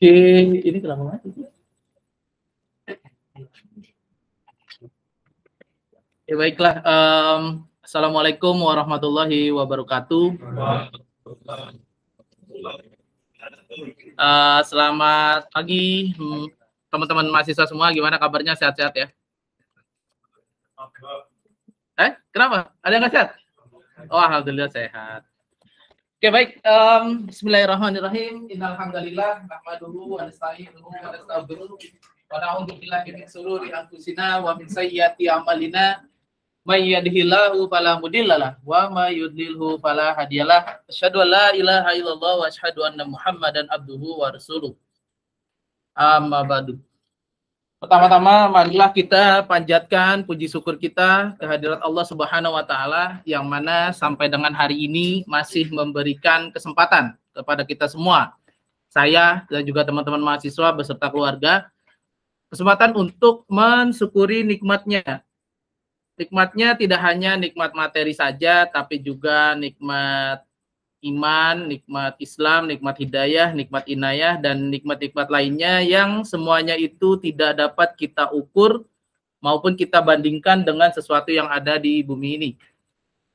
Oke, ini kenapa mati? Ya baiklah. Assalamualaikum warahmatullahi wabarakatuh. Selamat pagi, teman-teman mahasiswa semua. Gimana kabarnya? Sehat-sehat ya? Kenapa? Ada yang nggak sehat? Oh, alhamdulillah sehat. Oke, baik. Bismillahirrahmanirrahim. Innalhamdalillah nahmaduhu wa nasta'inuhu wa nastaghfiruh wa na'udzu billahi min shururi anfusina wa min sayyiati a'malina. May yahdihillahu fala mudhillalah wa may yudlilhu fala hadiyalah. Asyhadu an la ilaha illallah wa asyhadu anna Muhammadan abduhu wa rasuluh. Amma ba'du. Pertama-tama marilah kita panjatkan puji syukur kita kehadirat Allah Subhanahu wa taala yang mana sampai dengan hari ini masih memberikan kesempatan kepada kita semua, saya dan juga teman-teman mahasiswa beserta keluarga, kesempatan untuk mensyukuri nikmatnya. Nikmatnya tidak hanya nikmat materi saja, tapi juga nikmat iman, nikmat Islam, nikmat hidayah, nikmat inayah, dan nikmat-nikmat lainnya yang semuanya itu tidak dapat kita ukur maupun kita bandingkan dengan sesuatu yang ada di bumi ini.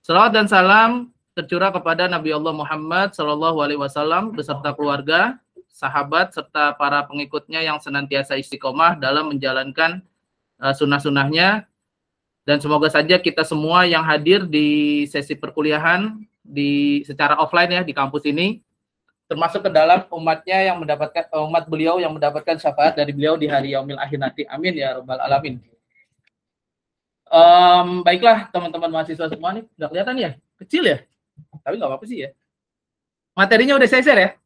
Salawat dan salam tercurah kepada Nabi Allah Muhammad SAW beserta keluarga, sahabat, serta para pengikutnya yang senantiasa istiqomah dalam menjalankan sunnah-sunnahnya. Dan semoga saja kita semua yang hadir di sesi perkuliahan secara offline ya di kampus ini, termasuk ke dalam umatnya yang mendapatkan umat beliau yang mendapatkan syafaat dari beliau di hari yaumil akhir nanti. Amin ya rabbal alamin. Baiklah teman-teman mahasiswa semua nih, nggak kelihatan ya, kecil ya, tapi nggak apa-apa sih ya. Materinya udah saya share ya,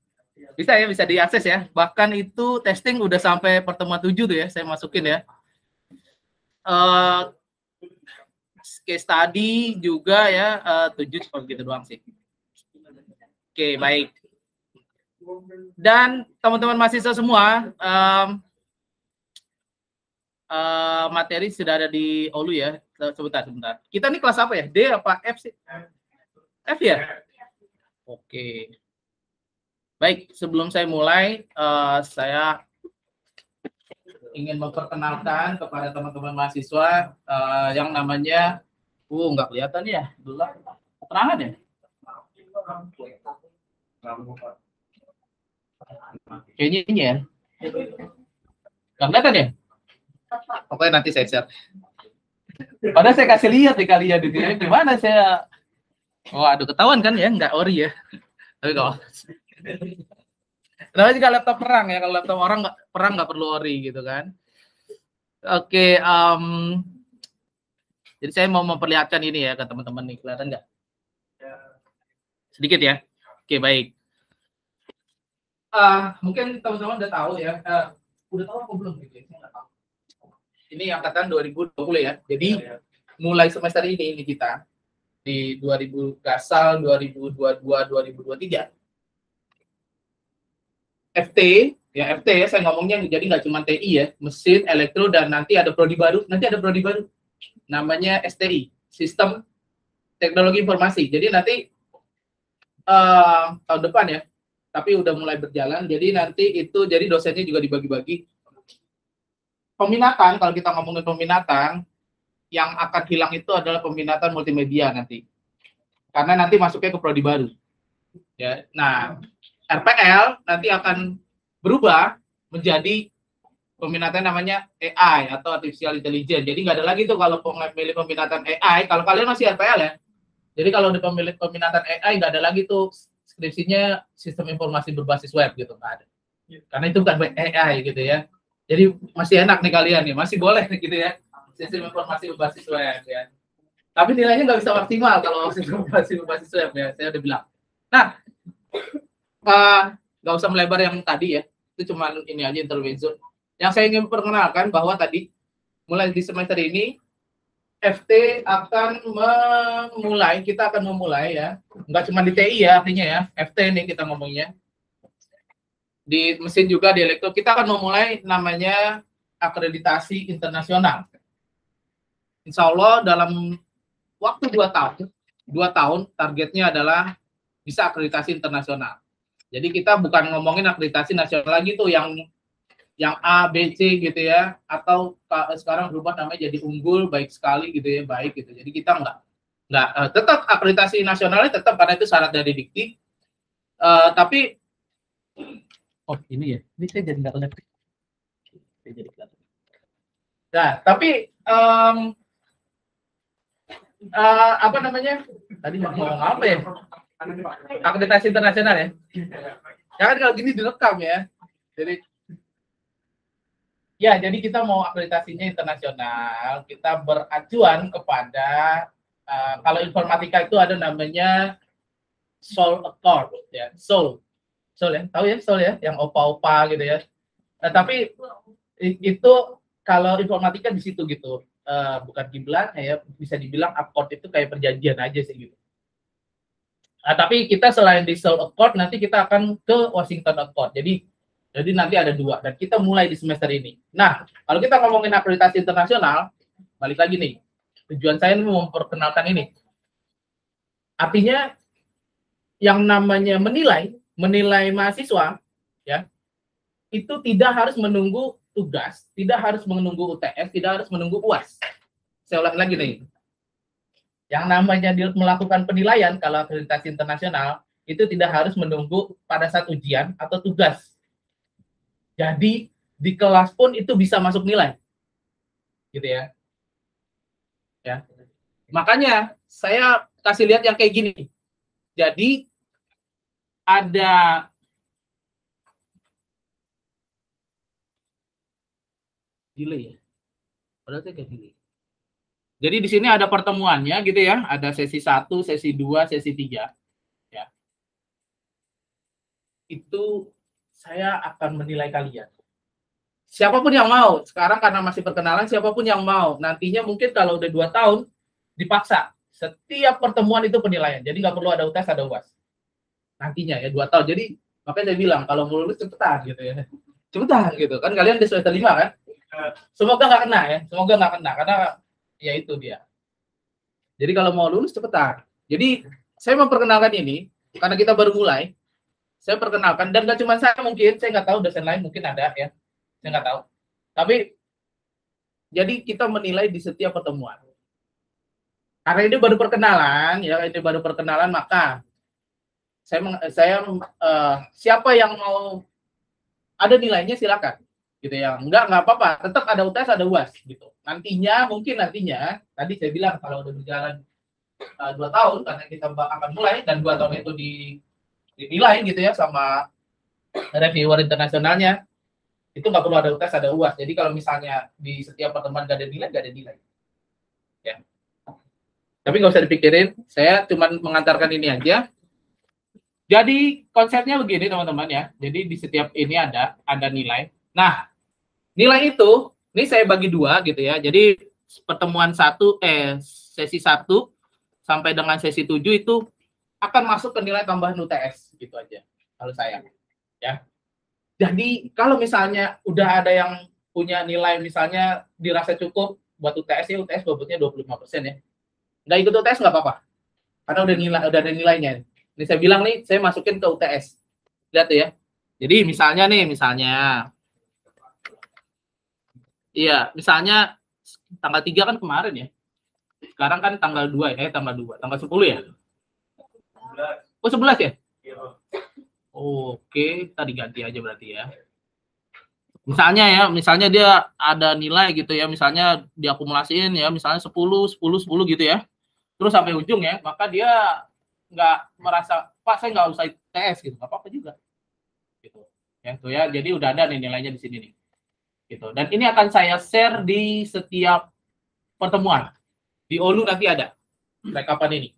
bisa diakses ya. Bahkan itu testing udah sampai pertemuan 7 tuh ya, saya masukin ya. Case study juga ya, 7 cuma begitu doang sih. Oke, baik. Dan teman-teman mahasiswa semua, materi sudah ada di Olu ya. Sebentar. Kita nih kelas apa ya? D apa F sih? F ya? Oke. Baik, sebelum saya mulai, saya ingin memperkenalkan kepada teman-teman mahasiswa yang namanya, nggak kelihatan ya, gelap, keterangan ya? Kayaknya ini ya, nggak kelihatan ya? Pokoknya nanti saya share. Padahal saya kasih lihat di kalian gitu ya, gimana saya, aduh ketahuan kan ya, nggak ori ya. Tapi kalau namanya juga laptop perang ya, kalau laptop orang perang nggak perlu ori gitu kan. Oke, jadi saya mau memperlihatkan ini ya ke teman-teman nih, kelihatan nggak? Sedikit ya. Oke, baik. Mungkin teman-teman udah tahu ya, udah tahu apa belum gitu ya? Saya nggak tahu. Ini angkatan 2020 ya. Jadi mulai semester ini kita di 2000 Gasal 2022-2023. FT ya, saya ngomongnya jadi nggak cuma TI ya, mesin, elektro, dan nanti ada prodi baru, namanya STI, Sistem Teknologi Informasi. Jadi nanti tahun depan ya, tapi udah mulai berjalan. Jadi nanti itu jadi dosennya juga dibagi-bagi. Peminatan, kalau kita ngomongin peminatan, yang akan hilang itu adalah peminatan multimedia nanti, karena nanti masuknya ke prodi baru. Ya, nah RPL nanti akan berubah menjadi peminatan namanya AI atau Artificial Intelligence. Jadi nggak ada lagi tuh kalau memilih peminatan AI, kalau kalian masih RPL ya. Jadi kalau di pemilih peminatan AI nggak ada lagi tuh skripsinya sistem informasi berbasis web gitu, nggak ada. Karena itu bukan AI gitu ya. Jadi masih enak nih kalian nih, masih boleh nih gitu ya, sistem informasi berbasis web ya. Tapi nilainya nggak bisa maksimal kalau sistem informasi berbasis web ya, saya udah bilang. Nah, nggak usah melebar yang tadi ya, itu cuma ini aja intermezzo. Yang saya ingin perkenalkan bahwa tadi mulai di semester ini FT akan kita akan memulai ya, nggak cuma di TI ya artinya ya, FT nih kita ngomongnya, di mesin juga di elektro kita akan memulai namanya akreditasi internasional. Insya Allah dalam waktu 2 tahun targetnya adalah bisa akreditasi internasional. Jadi kita bukan ngomongin akreditasi nasional lagi tuh yang A, B, C gitu ya, atau sekarang berubah namanya jadi unggul, baik sekali gitu ya, baik gitu. Jadi kita nggak tetap akreditasi nasionalnya tetap karena itu syarat dari Dikti. Tapi ini ya, ini saya jadi nggak lihat. Nah, tapi apa namanya? Tadi mau ngomong apa ya? Akreditasi internasional ya. Jangan kalau gini direkam ya. Jadi kita mau akreditasinya internasional, kita beracuan kepada kalau informatika itu ada namanya Seoul Accord ya, Seoul ya, tahu ya Seoul ya, yang opa-opa gitu ya. Nah, tapi itu kalau informatika di situ gitu, bukan kiblat ya, bisa dibilang accord itu kayak perjanjian aja sih gitu. Nah, tapi kita selain di Seoul Accord nanti kita akan ke Washington Accord. Jadi nanti ada 2 dan kita mulai di semester ini. Nah, kalau kita ngomongin akreditasi internasional, balik lagi nih. Tujuan saya memperkenalkan ini. Artinya yang namanya menilai mahasiswa ya, itu tidak harus menunggu tugas, tidak harus menunggu UTS, tidak harus menunggu UAS. Saya ulang lagi nih. Yang namanya melakukan penilaian kalau akreditasi internasional itu tidak harus menunggu pada saat ujian atau tugas. Jadi di kelas pun itu bisa masuk nilai, gitu ya. Ya, makanya saya kasih lihat yang kayak gini. Jadi ada delay ya. Padahal saya kayak gini. Jadi di sini ada pertemuannya gitu ya. Ada sesi 1, sesi 2, sesi 3. Ya. Itu saya akan menilai kalian. Siapapun yang mau, sekarang karena masih perkenalan, siapapun yang mau, nantinya mungkin kalau udah 2 tahun, dipaksa. Setiap pertemuan itu penilaian, jadi nggak perlu ada UTS, ada UAS. Nantinya ya 2 tahun, jadi makanya saya bilang, kalau mau lulus cepetan gitu ya. Cepetan gitu, kan kalian di semester 5 kan? Semoga nggak kena ya, semoga nggak kena, karena ya itu dia. Jadi kalau mau lulus cepetan. Jadi saya memperkenalkan ini, karena kita baru mulai, saya perkenalkan, dan nggak cuma saya mungkin, saya nggak tahu dosen lain mungkin ada ya, saya nggak tahu. Tapi jadi kita menilai di setiap pertemuan. Karena ini baru perkenalan, ya ini baru perkenalan, maka saya siapa yang mau ada nilainya silakan, gitu ya. Nggak apa-apa, tetap ada UTS, ada UAS, gitu. Nantinya tadi saya bilang kalau udah berjalan 2 tahun, karena kita akan mulai dan 2 tahun itu dinilai gitu ya sama reviewer internasionalnya, itu nggak perlu ada UTS, ada UAS. Jadi kalau misalnya di setiap pertemuan nggak ada nilai, ya. Tapi nggak usah dipikirin, saya cuma mengantarkan ini aja. Jadi konsepnya begini teman-teman ya. Jadi di setiap ini ada nilai. Nah, nilai itu ini saya bagi 2 gitu ya. Jadi pertemuan sesi 1 sampai dengan sesi 7 itu akan masuk ke nilai tambahan UTS gitu aja kalau saya ya. Jadi kalau misalnya udah ada yang punya nilai misalnya dirasa cukup buat UTS ya, UTS bobotnya 25% ya. Nggak ikut UTS nggak apa-apa. Karena udah ada nilainya. Ini saya bilang nih, saya masukin ke UTS. Lihat tuh ya. Jadi misalnya iya, misalnya tanggal 3 kan kemarin ya. Sekarang kan tanggal 2 ya, tanggal 10 ya. Oh, 11 ya? Oke, tadi ganti aja berarti ya. Misalnya dia ada nilai gitu ya, misalnya diakumulasiin ya, misalnya 10 gitu ya. Terus sampai ujung ya, maka dia nggak merasa, Pak saya nggak usah tes gitu, nggak apa-apa juga. Gitu. Ya, tuh ya, jadi udah ada nih nilainya di sini nih. Gitu. Dan ini akan saya share di setiap pertemuan. Di OLU nanti ada rekapan ini.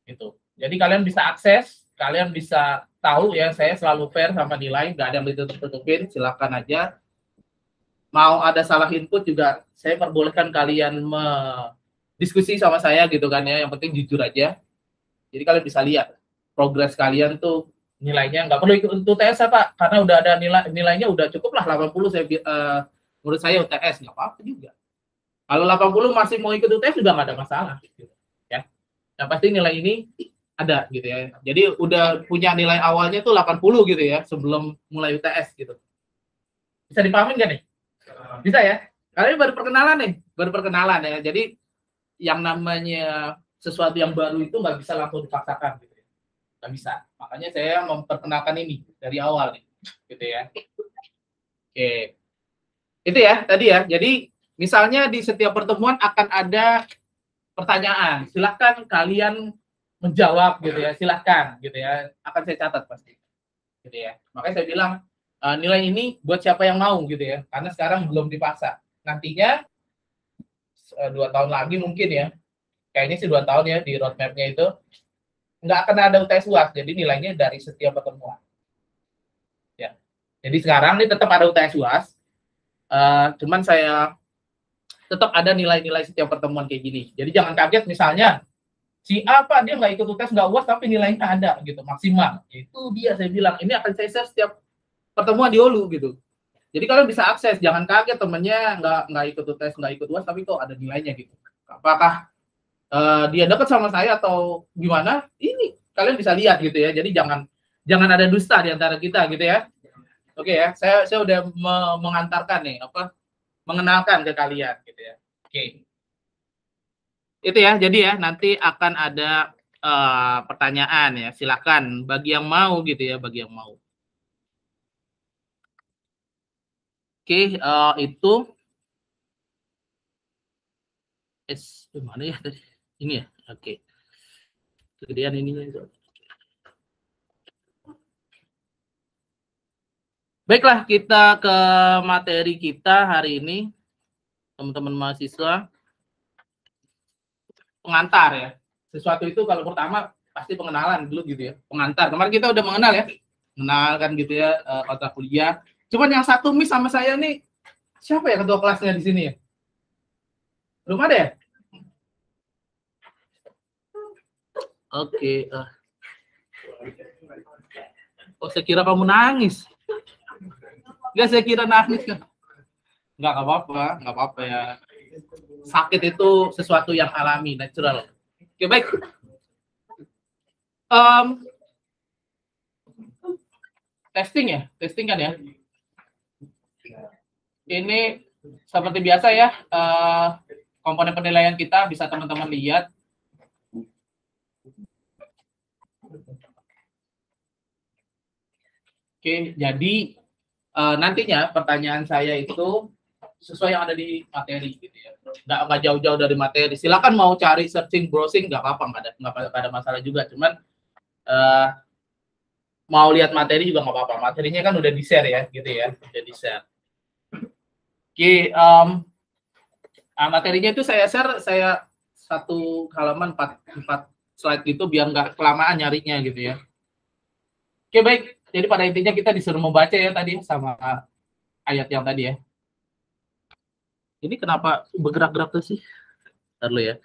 Gitu. Jadi kalian bisa akses, kalian bisa tahu ya, saya selalu fair sama nilai, nggak ada yang ditutup-tutupin, silakan aja. Mau ada salah input juga, saya perbolehkan kalian diskusi sama saya gitu kan ya, yang penting jujur aja. Jadi kalian bisa lihat progres kalian tuh nilainya, nggak perlu ikut UTS Pak, karena udah ada nilainya udah cukup lah 80 menurut saya UTS nggak apa-apa juga. Kalau 80 masih mau ikut UTS juga nggak ada masalah gitu, ya. Yang pasti nilai ini ada gitu ya. Jadi udah punya nilai awalnya tuh 80 gitu ya sebelum mulai UTS gitu. Bisa dipahami nggak nih? Bisa ya? Kalian baru perkenalan nih, baru perkenalan ya. Jadi yang namanya sesuatu yang baru itu nggak bisa langsung dipaksakan gitu ya. Nggak bisa. Makanya saya memperkenalkan ini dari awal nih, gitu ya. Oke. Itu ya tadi ya. Jadi misalnya di setiap pertemuan akan ada pertanyaan. Silahkan kalian menjawab gitu ya. Silahkan gitu ya. Akan saya catat pasti. Gitu ya. Makanya saya bilang nilai ini buat siapa yang mau gitu ya. Karena sekarang belum dipaksa. Nantinya 2 tahun lagi mungkin ya. Kayaknya sih 2 tahun ya di roadmap-nya itu nggak akan ada UTS UAS. Jadi nilainya dari setiap pertemuan. Ya. Jadi sekarang ini tetap ada UTS UAS. Cuman saya tetap ada nilai-nilai setiap pertemuan kayak gini. Jadi jangan kaget misalnya si A Pak dia nggak ikut UTS nggak UAS tapi nilainya ada gitu maksimal. Itu dia saya bilang ini akan saya share setiap pertemuan di Holu gitu. Jadi kalian bisa akses, jangan kaget temennya nggak ikut UTS nggak ikut UAS tapi kok ada nilainya gitu. Apakah dia dekat sama saya atau gimana? Ini kalian bisa lihat gitu ya. Jadi jangan ada dusta di antara kita gitu ya. Oke ya, saya udah mengantarkan nih mengenalkan ke kalian gitu ya. Oke. Itu ya, jadi ya nanti akan ada pertanyaan ya. Silakan bagi yang mau gitu ya, bagi yang mau. Oke, itu mana ya tadi? Ini ya. Oke. Kegedean ininya itu. Baiklah, kita ke materi kita hari ini, teman-teman mahasiswa. Pengantar ya. Sesuatu itu kalau pertama pasti pengenalan dulu gitu ya. Pengantar. Kemarin kita udah mengenal ya. Mengenalkan gitu ya kota kuliah. Cuman yang satu miss sama saya nih, siapa ya ketua kelasnya di sini ya? Belum ada ya? Oke. Oh, saya kira kamu nangis. Enggak, saya kira nangis kan. Enggak apa-apa ya. Sakit itu sesuatu yang alami, natural. Oke, baik. Testing kan ya. Ini seperti biasa ya, komponen penilaian kita bisa teman-teman lihat. Oke, jadi nantinya pertanyaan saya itu sesuai yang ada di materi gitu ya. Nggak jauh-jauh dari materi. Silakan mau cari searching, browsing nggak apa-apa, nggak ada masalah juga. Cuman mau lihat materi juga nggak apa-apa. Materinya kan udah di-share ya, gitu ya, udah di-share. Oke, materinya itu saya share, saya satu halaman 4 slide gitu biar nggak kelamaan nyarinya gitu ya. Oke, baik. Jadi pada intinya kita disuruh membaca ya tadi sama ayat yang tadi ya. Ini kenapa bergerak-gerak tuh sih? Ntar dulu ya.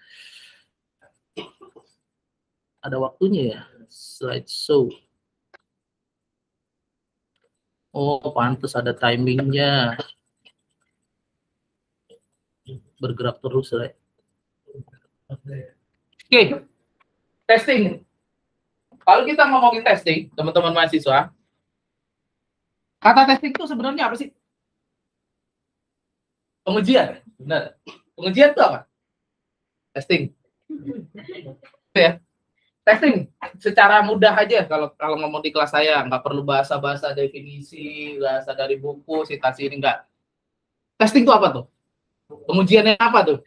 Ada waktunya ya. Slideshow. Oh, pantas ada timingnya. Bergerak terus ya. Oke. Testing. Kalau kita ngomongin testing, teman-teman mahasiswa, kata testing itu sebenarnya apa sih? Pengujian, benar. Pengujian itu apa? Testing. Ya. Testing secara mudah aja kalau ngomong di kelas saya, nggak perlu bahasa definisi, bahasa dari buku, citasi ini enggak. Testing itu apa tuh? Pengujiannya apa tuh?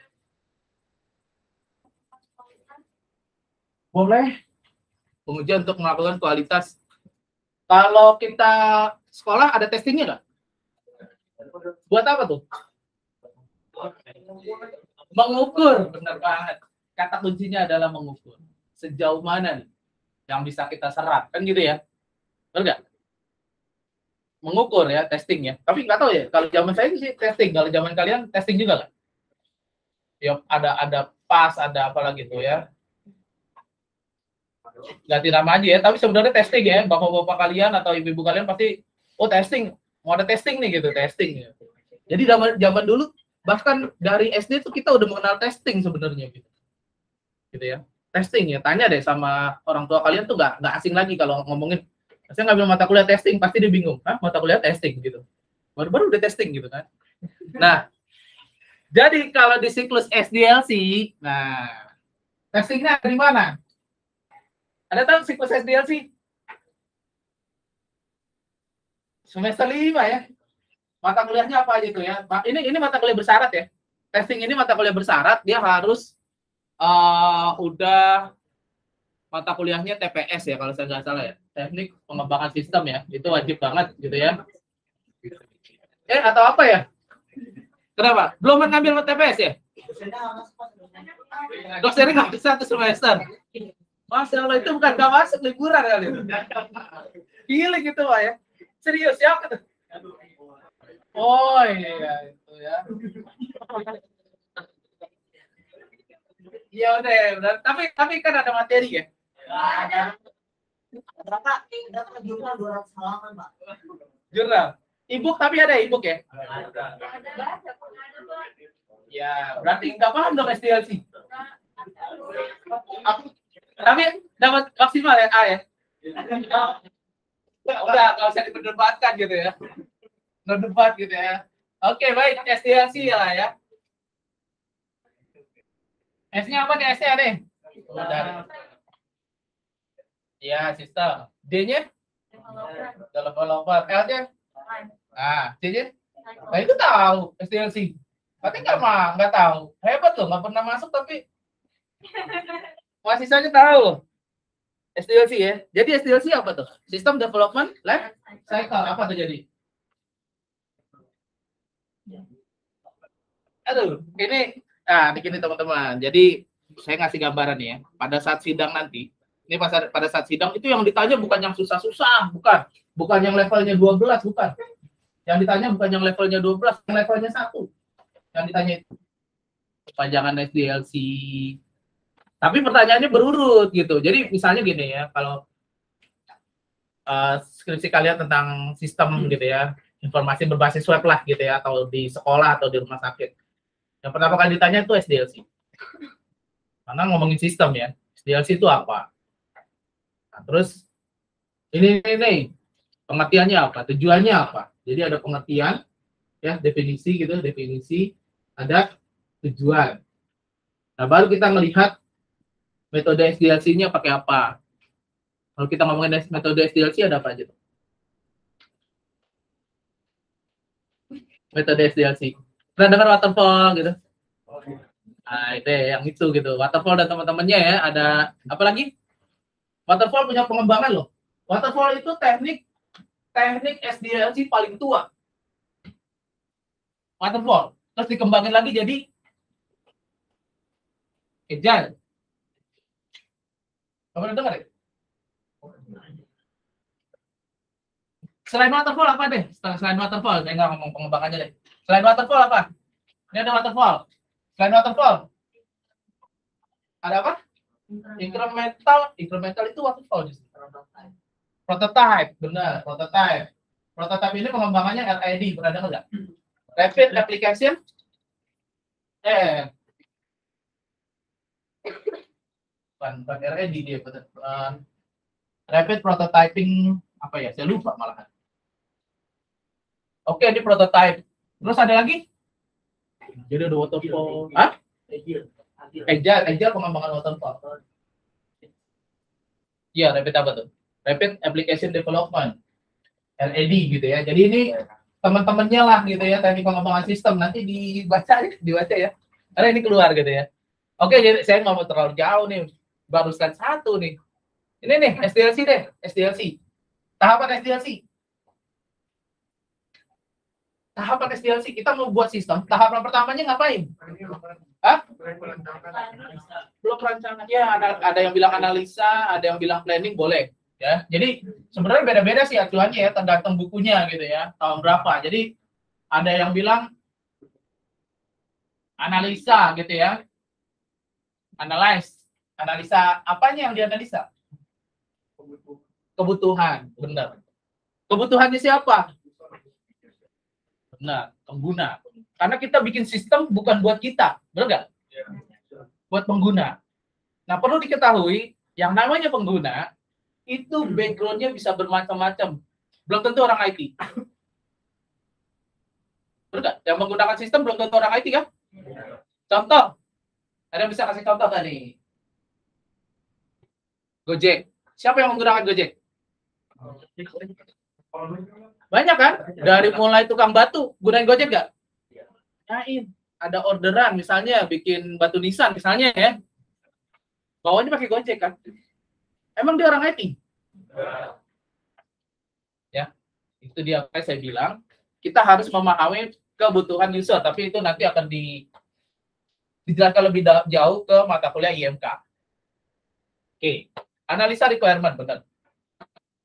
Boleh. Pengujian untuk melakukan kualitas. Kalau kita sekolah ada testingnya nggak? Buat apa tuh? Mengukur, benar banget. Kata kuncinya adalah mengukur. Sejauh mana nih yang bisa kita serap, kan gitu ya? Benar nggak? Mengukur ya, testing ya. Tapi nggak tahu ya, kalau zaman saya sih testing. Kalau zaman kalian testing juga nggak? Ya ada pas, ada apa lagi tuh ya? Ganti nama aja ya. Tapi sebenarnya testing ya, bapak-bapak kalian atau ibu-ibu kalian pasti, oh testing, mau ada testing nih gitu, testing. Ya. Jadi zaman dulu bahkan dari SD itu kita udah mengenal testing sebenarnya gitu ya. testing ya, tanya deh sama orang tua kalian tuh nggak asing lagi kalau ngomongin. Saya ngambil mata kuliah testing, pasti dia bingung. Hah, mata kuliah testing gitu. Baru-baru udah testing gitu kan. Nah, jadi kalau di siklus SDLC, nah testingnya di mana? Ada tahu siklus SDLC? Semester 5 ya. Mata kuliahnya apa aja tuh ya? Ini mata kuliah bersyarat ya. Testing ini mata kuliah bersyarat, dia harus udah mata kuliahnya TPS ya kalau saya nggak salah ya. Teknik pengembangan sistem ya. Itu wajib banget gitu ya. Atau apa ya? Kenapa? Belum ngambil TPS ya? Dosennya nggak bisa satu semester. Masya Allah, itu bukan nggak masuk liburan kali. Gila gitu Pak ya. Serius ya? Oh iya itu ya. Iya udah. Tapi kan ada materi ya. Ada. Berapa jurnal 200 halaman Pak? Jurnal. E-book tapi ada e-book ya? Ada. Ya berarti nggak paham dong SDLC. Tapi dapat maksimal ya A ya? Udah nggak usah diperdebatkan gitu ya. Berdebat gitu ya. Oke baik, SDLC lah ya. S-nya apa nih S-nya nih? Ya sistem. D-nya? Developer. L-nya? Nah, C-nya? Nah itu tahu SDLC. Tapi nggak tahu. Hebat loh, nggak pernah masuk tapi mahasiswanya tahu. SDLC ya. Jadi SDLC apa tuh? System Development Life Cycle. Apa tuh jadi? Aduh, ini begini teman-teman. Jadi saya ngasih gambaran ya. Pada saat sidang nanti, ini pada saat sidang itu yang ditanya bukan yang susah-susah, bukan yang levelnya 12, bukan. Yang ditanya bukan yang levelnya 12, yang levelnya 1. Yang ditanya itu kepanjangan SDLC. Tapi pertanyaannya berurut gitu. Jadi misalnya gini ya, kalau skripsi kalian tentang sistem gitu ya, informasi berbasis web lah gitu ya, atau di sekolah atau di rumah sakit. Yang pertama kali ditanya itu SDLC. Karena ngomongin sistem ya, SDLC itu apa? Nah, terus ini pengertiannya apa? Tujuannya apa? Jadi ada pengertian, ya definisi gitu, ada tujuan. Nah baru kita melihat metode SDLC-nya pakai apa. Kalau kita ngomongin metode SDLC ada apa aja? Metode SDLC. Pernah dengar waterfall gitu? Nah itu ya, yang itu gitu. Waterfall dan teman-temannya ya. Ada apa lagi? Waterfall punya pengembangan loh. Waterfall itu teknik SDLC paling tua. Waterfall. Terus dikembangin lagi jadi Agile. Kamu pernah dengar ya? Selain waterfall apa deh? Selain waterfall, saya nggak ngomong pengembangannya deh. Selain waterfall apa? Ini ada waterfall. Selain waterfall, ada apa? Incremental itu waterfall justru. Prototype, benar, prototype. Prototype ini pengembangannya RAD, pernah dengar nggak? Rapid Application. Bukan RAD dia, Rapid Prototyping apa ya? Saya lupa malahan. Oke, ini prototype. Terus ada lagi? Jadi ada waterfall. Hah? Agile pengembangan waterfall. Iya, rapid apa tuh? Rapid Application Development. RAD gitu ya. Jadi ini teman-temannya lah gitu ya, teknik pengembangan sistem. Nanti dibaca ya. Karena ini keluar gitu ya. Oke, jadi saya nggak mau terlalu jauh nih. Baru slide 1 nih. Ini nih, SDLC deh. SDLC. Tahapan SDLC. Tahapan SDLC, kita mau buat sistem. Tahapan pertamanya ngapain? Hah? Belum perancangan. Ya, ada yang bilang analisa, ada yang bilang planning, boleh. Ya, jadi sebenarnya beda-beda sih acuannya ya, tergantung bukunya gitu ya, tahun berapa. Jadi ada yang bilang analisa gitu ya, analisa apanya yang dianalisa? Kebutuhan, benar. Kebutuhannya siapa? Benar, pengguna. Karena kita bikin sistem bukan buat kita, benar nggak? Buat pengguna. Nah, perlu diketahui, yang namanya pengguna, itu background-nya bisa bermacam-macam. Belum tentu orang IT. Betul nggak? Yang menggunakan sistem belum tentu orang IT kan? Contoh, ada yang bisa kasih contoh nggak nih? Gojek. Siapa yang menggunakan Gojek? Banyak kan? Dari mulai tukang batu, gunain Gojek nggak? Gunain. Ada orderan, misalnya bikin batu nisan, misalnya ya. Bawanya pakai Gojek kan? Emang dia orang IT? Ya, itu dia kayak saya bilang. Kita harus memahami kebutuhan user, tapi itu nanti akan dijelaskan lebih jauh ke mata kuliah IMK. Oke, analisa requirement, benar.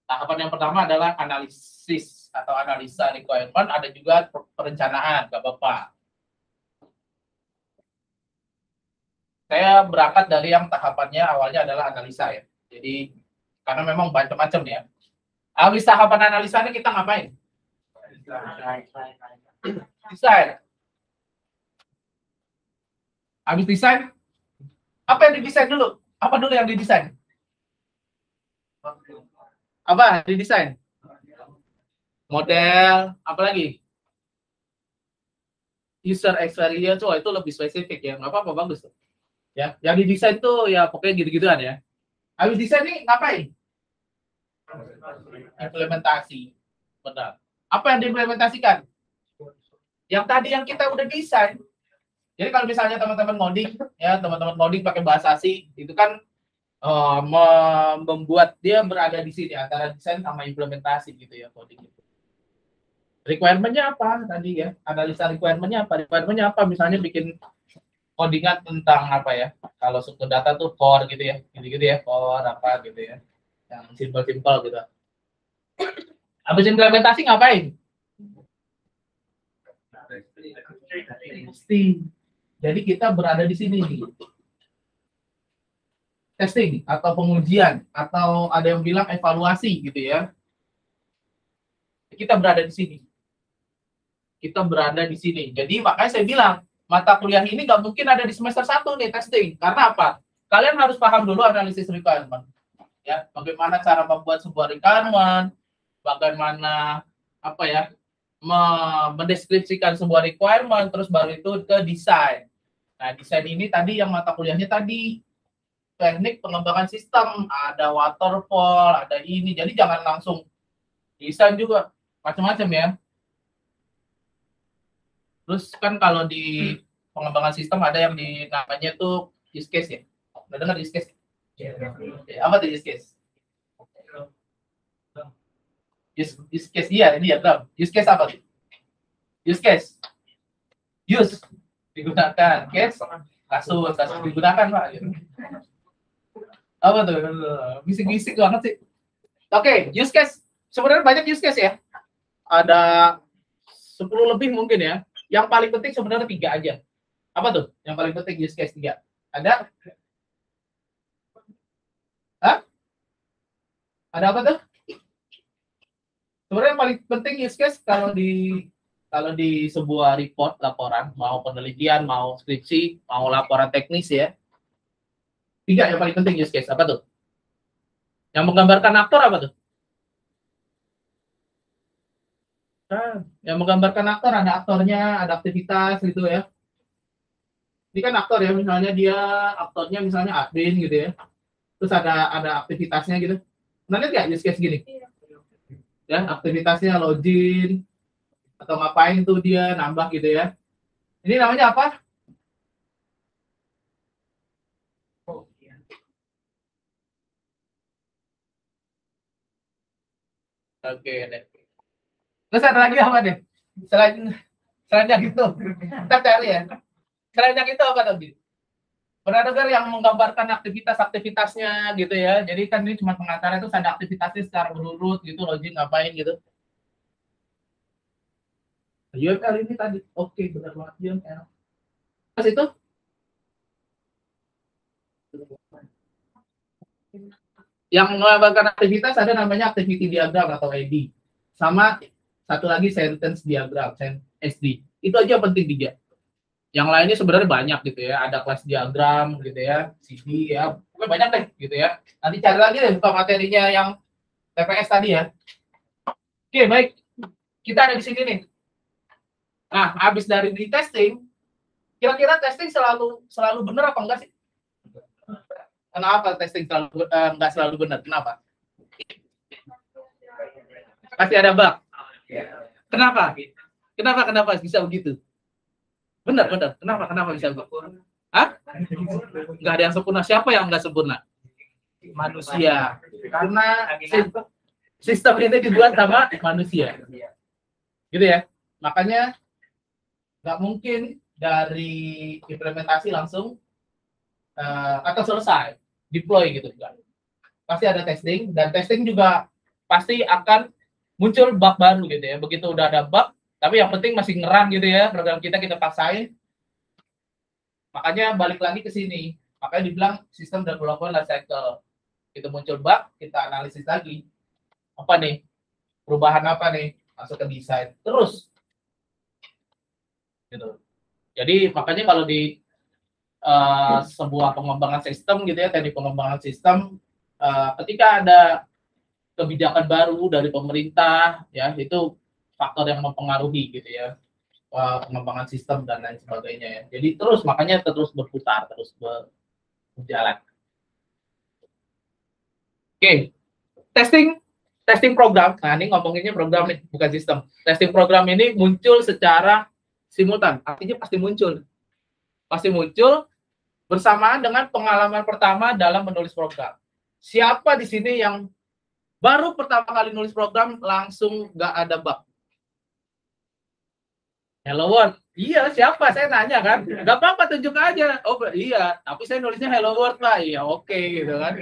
Tahapan yang pertama adalah analisis atau analisa requirement, ada juga perencanaan, Kak Bapak. Saya berangkat dari yang tahapannya awalnya adalah analisa ya. Jadi, karena memang macam-macam ya. Habis tahapan analisa ini kita ngapain? Desain. Habis desain, apa yang didesain dulu? Apa dulu yang didesain? Apa didesain? Model, apa lagi? User experience, itu lebih spesifik ya. Nggak apa-apa, bagus. Ya, yang didesain tuh ya pokoknya gitu-gituan ya. Habis desain nih ngapain? Implementasi. Benar. Apa yang diimplementasikan? Yang tadi yang kita udah desain. Jadi kalau misalnya teman-teman ngoding, ya teman-teman ngoding pakai bahasa C, itu kan membuat dia berada di sini antara desain sama implementasi gitu ya coding itu. Requirement-nya apa tadi ya? Analisa requirement-nya apa? Requirement-nya apa? Misalnya bikin codingan tentang apa ya? Kalau suku data tuh core gitu ya, gitu-gitu ya, core apa gitu ya, yang simple-simple gitu. Habis implementasi ngapain? Testing. Jadi kita berada di sini nih. Testing atau pengujian atau ada yang bilang evaluasi gitu ya. Kita berada di sini. Kita berada di sini. Jadi makanya saya bilang mata kuliah ini nggak mungkin ada di semester 1 nih testing. Karena apa? Kalian harus paham dulu analisis requirement. Ya, bagaimana cara membuat sebuah requirement, bagaimana apa ya? Mendeskripsikan sebuah requirement, terus baru itu ke desain. Nah, desain ini tadi yang mata kuliahnya tadi teknik pengembangan sistem, ada waterfall, ada ini. Jadi jangan langsung desain juga, macam-macam ya. Terus kan kalau di pengembangan sistem ada yang di namanya tuh use case ya. Udah dengar use case? Apa tuh use case? Use case iya, ini ya, Bram. Use case apa tuh? Use case. Use digunakan, case kasus digunakan, Pak. Apa tuh? Bisik-bisik banget sih. Oke, use case. Sebenarnya banyak use case ya. Ada 10 lebih mungkin ya. Yang paling penting sebenarnya 3 aja. Apa tuh? Yang paling penting use case 3. Ada? Hah? Ada apa tuh? Sebenarnya yang paling penting use case kalau di sebuah report, laporan, mau penelitian, mau skripsi, mau laporan teknis ya. 3 yang paling penting use case. Apa tuh? Yang menggambarkan aktor apa tuh? Nah, yang menggambarkan aktor, ada aktornya, ada aktivitas gitu ya. Ini kan aktor ya, misalnya dia aktornya misalnya admin gitu ya. Terus ada aktivitasnya gitu. Nah, lihat nggak use case gini? Ya, aktivitasnya login atau ngapain tuh dia nambah gitu ya. Ini namanya apa? Oke deh. Terus ada lagi apa deh? Selain yang itu, kita cari ya. Selain yang itu apa tadi? Pernah dengar yang menggambarkan aktivitas-aktivitasnya gitu ya. Jadi kan ini cuma pengantar itu ada aktivitasnya secara berurut gitu, login ngapain gitu. UML ini tadi, oke benar banget UML. Terus itu yang menggambarkan aktivitas ada namanya activity diagram atau AD. Sama satu lagi sentence diagram, SD. Itu aja penting 3. Yang lainnya sebenarnya banyak gitu ya. Ada kelas diagram gitu ya, CD ya. Oke, banyak deh gitu ya. Nanti cari lagi deh buka materinya yang TPS tadi ya. Oke, baik. Kita ada di sini nih. Nah, habis dari di testing, kira-kira testing selalu benar apa enggak sih? Kenapa testing enggak selalu benar? Kenapa? Pasti ada bug. Kenapa? Kenapa bisa begitu? Benar. Kenapa bisa begitu? Hah? Nggak ada yang sempurna. Siapa yang nggak sempurna? Manusia. Karena sistem ini dibuat sama manusia. Gitu ya. Makanya nggak mungkin dari implementasi langsung atau selesai deploy gitu. Pasti ada testing, dan testing juga pasti akan muncul bug baru gitu ya. Begitu udah ada bug, tapi yang penting masih ngerun gitu ya, program kita paksain. Makanya balik lagi ke sini. Makanya dibilang sistem development life cycle. Itu muncul bug, kita analisis lagi. Apa nih? Perubahan apa nih? Masuk ke desain. Terus. Gitu. Jadi makanya kalau di sebuah pengembangan sistem gitu ya, teknik pengembangan sistem, ketika ada kebijakan baru dari pemerintah ya, itu faktor yang mempengaruhi gitu ya, pengembangan sistem dan lain sebagainya ya. Jadi makanya terus berputar, terus berjalan. Oke, testing program. Nah, ini ngomonginnya program nih, bukan sistem. Testing program ini muncul secara simultan, artinya pasti muncul bersamaan dengan pengalaman pertama dalam menulis program. Siapa di sini yang baru pertama kali nulis program langsung nggak ada bug? Hello World. Iya, siapa? Saya nanya kan. Nggak apa-apa, tunjuk aja. Oh iya, tapi saya nulisnya Hello World Pak. Iya, oke gitu kan.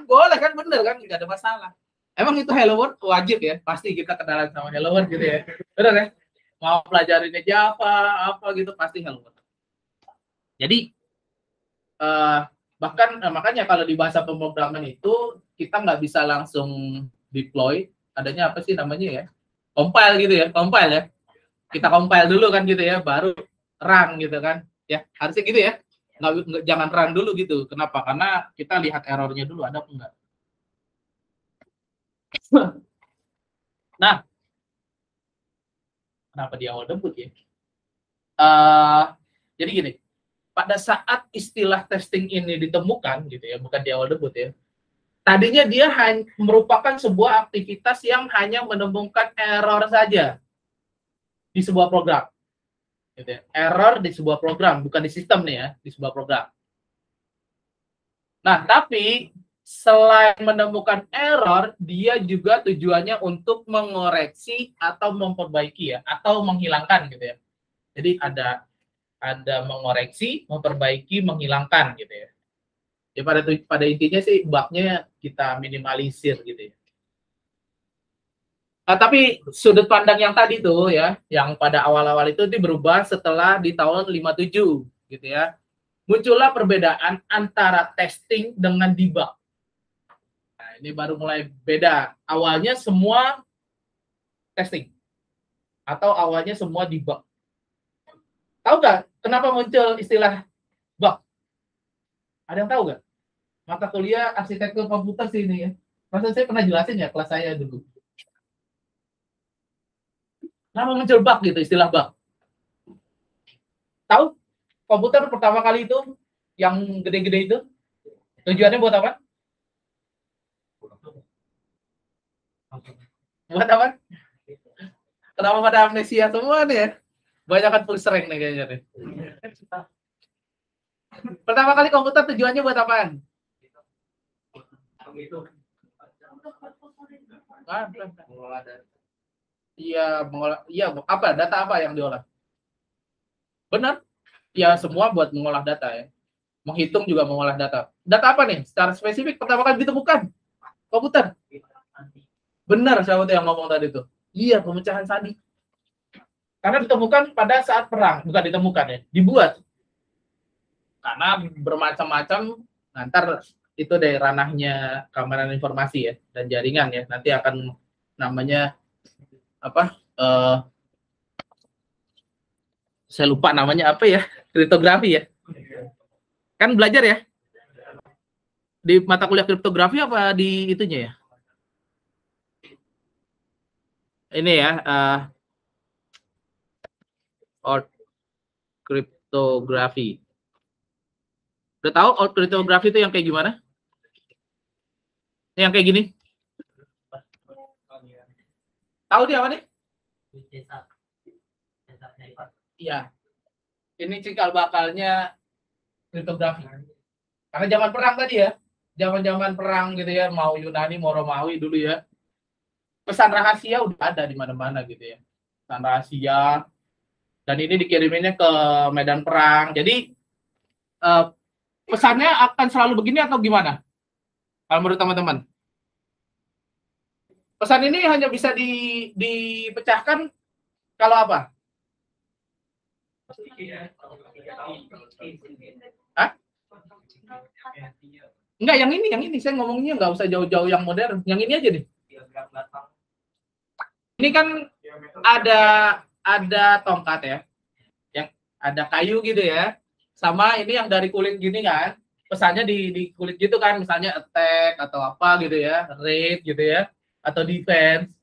Boleh kan, bener kan, nggak ada masalah. Emang itu Hello World wajib ya? Pasti kita kenalan sama Hello World gitu ya. Bener ya? Mau pelajarinnya Java, apa gitu, pasti Hello World. Jadi bahkan makanya kalau di bahasa pemrograman itu kita nggak bisa langsung deploy, adanya apa sih namanya ya, compile gitu ya, kita compile dulu kan gitu ya, baru run gitu kan ya, harusnya gitu ya, nggak jangan run dulu gitu. Kenapa? Karena kita lihat errornya dulu ada apa enggak. Nah, kenapa di awal debut ya, jadi gini, pada saat istilah testing ini ditemukan gitu ya, bukan di awal debut ya. Tadinya dia hanya merupakan sebuah aktivitas yang hanya menemukan error saja di sebuah program. Gitu ya. Error di sebuah program, bukan di sistem nih ya, di sebuah program. Nah, tapi selain menemukan error, dia juga tujuannya untuk mengoreksi atau memperbaiki ya, atau menghilangkan gitu ya. Jadi ada mengoreksi, memperbaiki, menghilangkan gitu ya. Ya pada intinya sih bug-nya kita minimalisir gitu ya. Nah, tapi sudut pandang yang tadi tuh ya, yang pada awal-awal itu berubah setelah di tahun 57 gitu ya. Muncullah perbedaan antara testing dengan debug. Nah, ini baru mulai beda. Awalnya semua testing atau awalnya semua debug. Tahu nggak kenapa muncul istilah bug? Ada yang tahu nggak? Mata kuliah arsitektur komputer sih ini ya. Masa saya pernah jelasin ya kelas saya dulu. Kenapa muncul bug gitu, istilah bug? Tahu? Komputer pertama kali itu yang gede-gede itu tujuannya buat apa? Buat apa? Kenapa pada amnesia semua nih ya? Banyak kan full strength nih kayaknya nih. Pertama kali komputer tujuannya buat apaan? Iya, apa? Data apa yang diolah? Benar? Ya semua buat mengolah data ya. Menghitung juga mengolah data. Data apa nih? Secara spesifik pertama kali ditemukan komputer. Benar, siapa tuh yang ngomong tadi tuh? Iya, pemecahan Sandi. Karena ditemukan pada saat perang, bukan ditemukan ya, dibuat. Karena bermacam-macam, ntar itu dari ranahnya keamanan informasi ya dan jaringan ya. Nanti akan namanya apa? Saya lupa namanya apa ya, kriptografi ya. Kan belajar ya. Di mata kuliah kriptografi apa di itunya ya? Ini ya, Out kriptografi. Udah tahu out kriptografi itu yang kayak gimana? Yang kayak gini? Tahu dia apa nih? Iya. Ini cikal bakalnya kriptografi. Karena zaman perang tadi ya, zaman-zaman perang gitu ya, mau Yunani, mau Romawi dulu ya. Pesan rahasia udah ada di mana-mana gitu ya. Pesan rahasia. Dan ini dikiriminnya ke medan perang. Jadi pesannya akan selalu begini atau gimana? Kalau menurut teman-teman? Pesan ini hanya bisa dipecahkan kalau apa? Hah? Enggak, yang ini. Saya ngomongnya nggak usah jauh-jauh yang modern. Yang ini aja deh. Ini kan ada tongkat ya. Yang ada kayu gitu ya. Sama ini yang dari kulit gini kan. Pesannya di kulit gitu kan. Misalnya attack atau apa gitu ya. Raid gitu ya. Atau defense.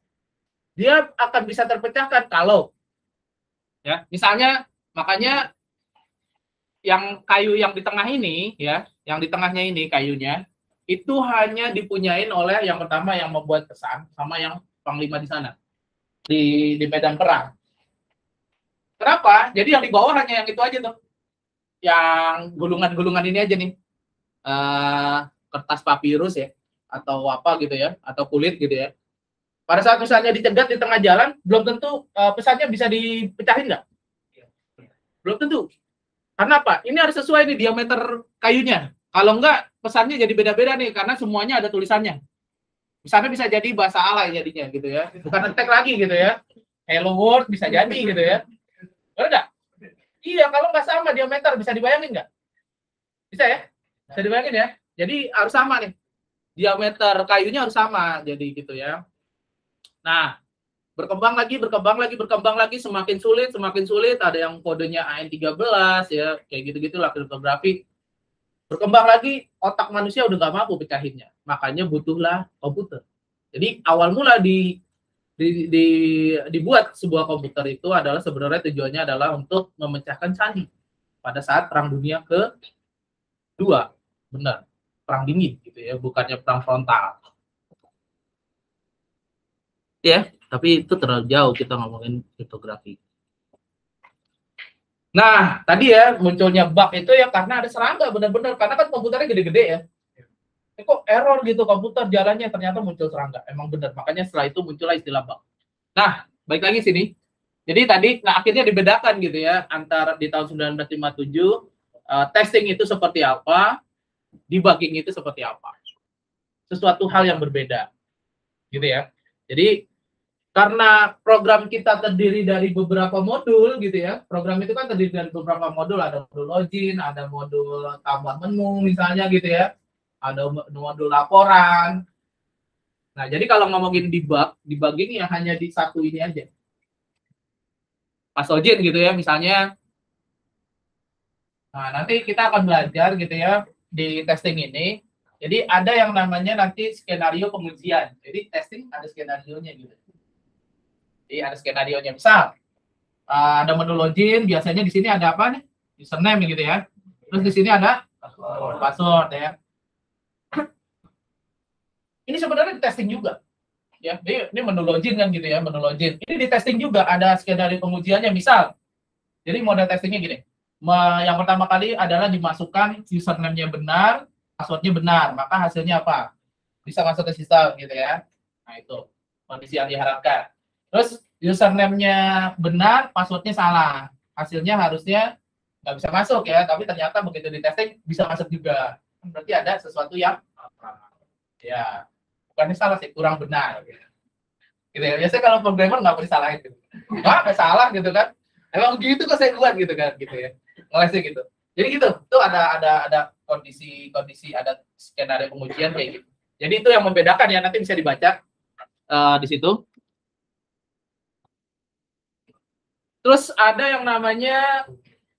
Dia akan bisa terpecahkan kalau ya, misalnya makanya yang kayu yang di tengah ini ya, yang di tengahnya ini kayunya itu hanya dipunyain oleh yang pertama yang membuat pesan sama yang panglima di sana di medan perang. Kenapa? Jadi yang di bawah hanya yang itu aja tuh, yang gulungan-gulungan ini aja nih, kertas papirus ya, atau apa gitu ya, atau kulit gitu ya. Pada saat misalnya dicegat di tengah jalan, belum tentu pesannya bisa dipecahin nggak? Belum tentu. Karena apa? Ini harus sesuai nih diameter kayunya. Kalau enggak, pesannya jadi beda-beda nih, karena semuanya ada tulisannya. Misalnya bisa jadi bahasa alay jadinya gitu ya. Bukan attack lagi gitu ya. Hello world bisa jadi gitu ya. Enggak? Iya, kalau nggak sama diameter, bisa dibayangin nggak? Bisa ya? Bisa dibayangin ya? Jadi harus sama nih. Diameter kayunya harus sama, jadi gitu ya. Nah, berkembang lagi, semakin sulit, ada yang kodenya AN13 ya, kayak gitu-gitulah kriptografi. Berkembang lagi, otak manusia udah nggak mampu pecahinnya, makanya butuhlah komputer. Jadi awal mula dibuat sebuah komputer itu adalah sebenarnya tujuannya adalah untuk memecahkan sandi pada saat Perang Dunia Kedua, benar, perang dingin gitu ya, bukannya perang frontal. Ya, tapi itu terlalu jauh kita ngomongin kriptografi. Nah, tadi ya munculnya bug itu ya karena ada serangga benar-benar, karena kan komputernya gede-gede ya. Kok error gitu komputer jalannya, ternyata muncul serangga. Emang benar, makanya setelah itu muncullah istilah bug. Nah, balik lagi sini. Jadi tadi akhirnya dibedakan gitu ya antara di tahun 1957 testing itu seperti apa, debugging itu seperti apa. Sesuatu hal yang berbeda. Gitu ya. Jadi karena program kita terdiri dari beberapa modul gitu ya. Program itu kan terdiri dari beberapa modul, ada modul login, ada modul tambah menu misalnya gitu ya. Ada modul laporan. Nah, jadi kalau ngomongin debugging ya hanya di satu ini aja. Pas login gitu ya misalnya. Nah, nanti kita akan belajar gitu ya di testing ini. Jadi ada yang namanya nanti skenario pengujian. Jadi testing ada skenario-nya gitu. Jadi ada skenario-nya. Misal ada menu login, biasanya di sini ada apa nih? Username gitu ya. Terus di sini ada password ya. Ini sebenarnya di testing juga. Ya, ini menu login kan gitu ya, menu login. Ini di testing juga ada skenario pengujiannya. Misal, jadi model testingnya gini. Yang pertama kali adalah dimasukkan username-nya benar, password-nya benar. Maka hasilnya apa? Bisa masuk ke sistem gitu ya. Nah, itu kondisi yang diharapkan. Terus username-nya benar, password-nya salah. Hasilnya harusnya nggak bisa masuk ya, tapi ternyata begitu di testing bisa masuk juga. Berarti ada sesuatu yang ya bukannya salah sih, kurang benar. Gitu ya. Biasanya kalau programmer nggak boleh salah itu. Nggak salah gitu kan. Emang gitu kok saya buat gitu kan, gitu ya. Ngelesnya gitu. Jadi gitu, itu ada kondisi, ada skenario pengujian kayak gitu. Jadi itu yang membedakan ya, nanti bisa dibaca di situ. Terus ada yang namanya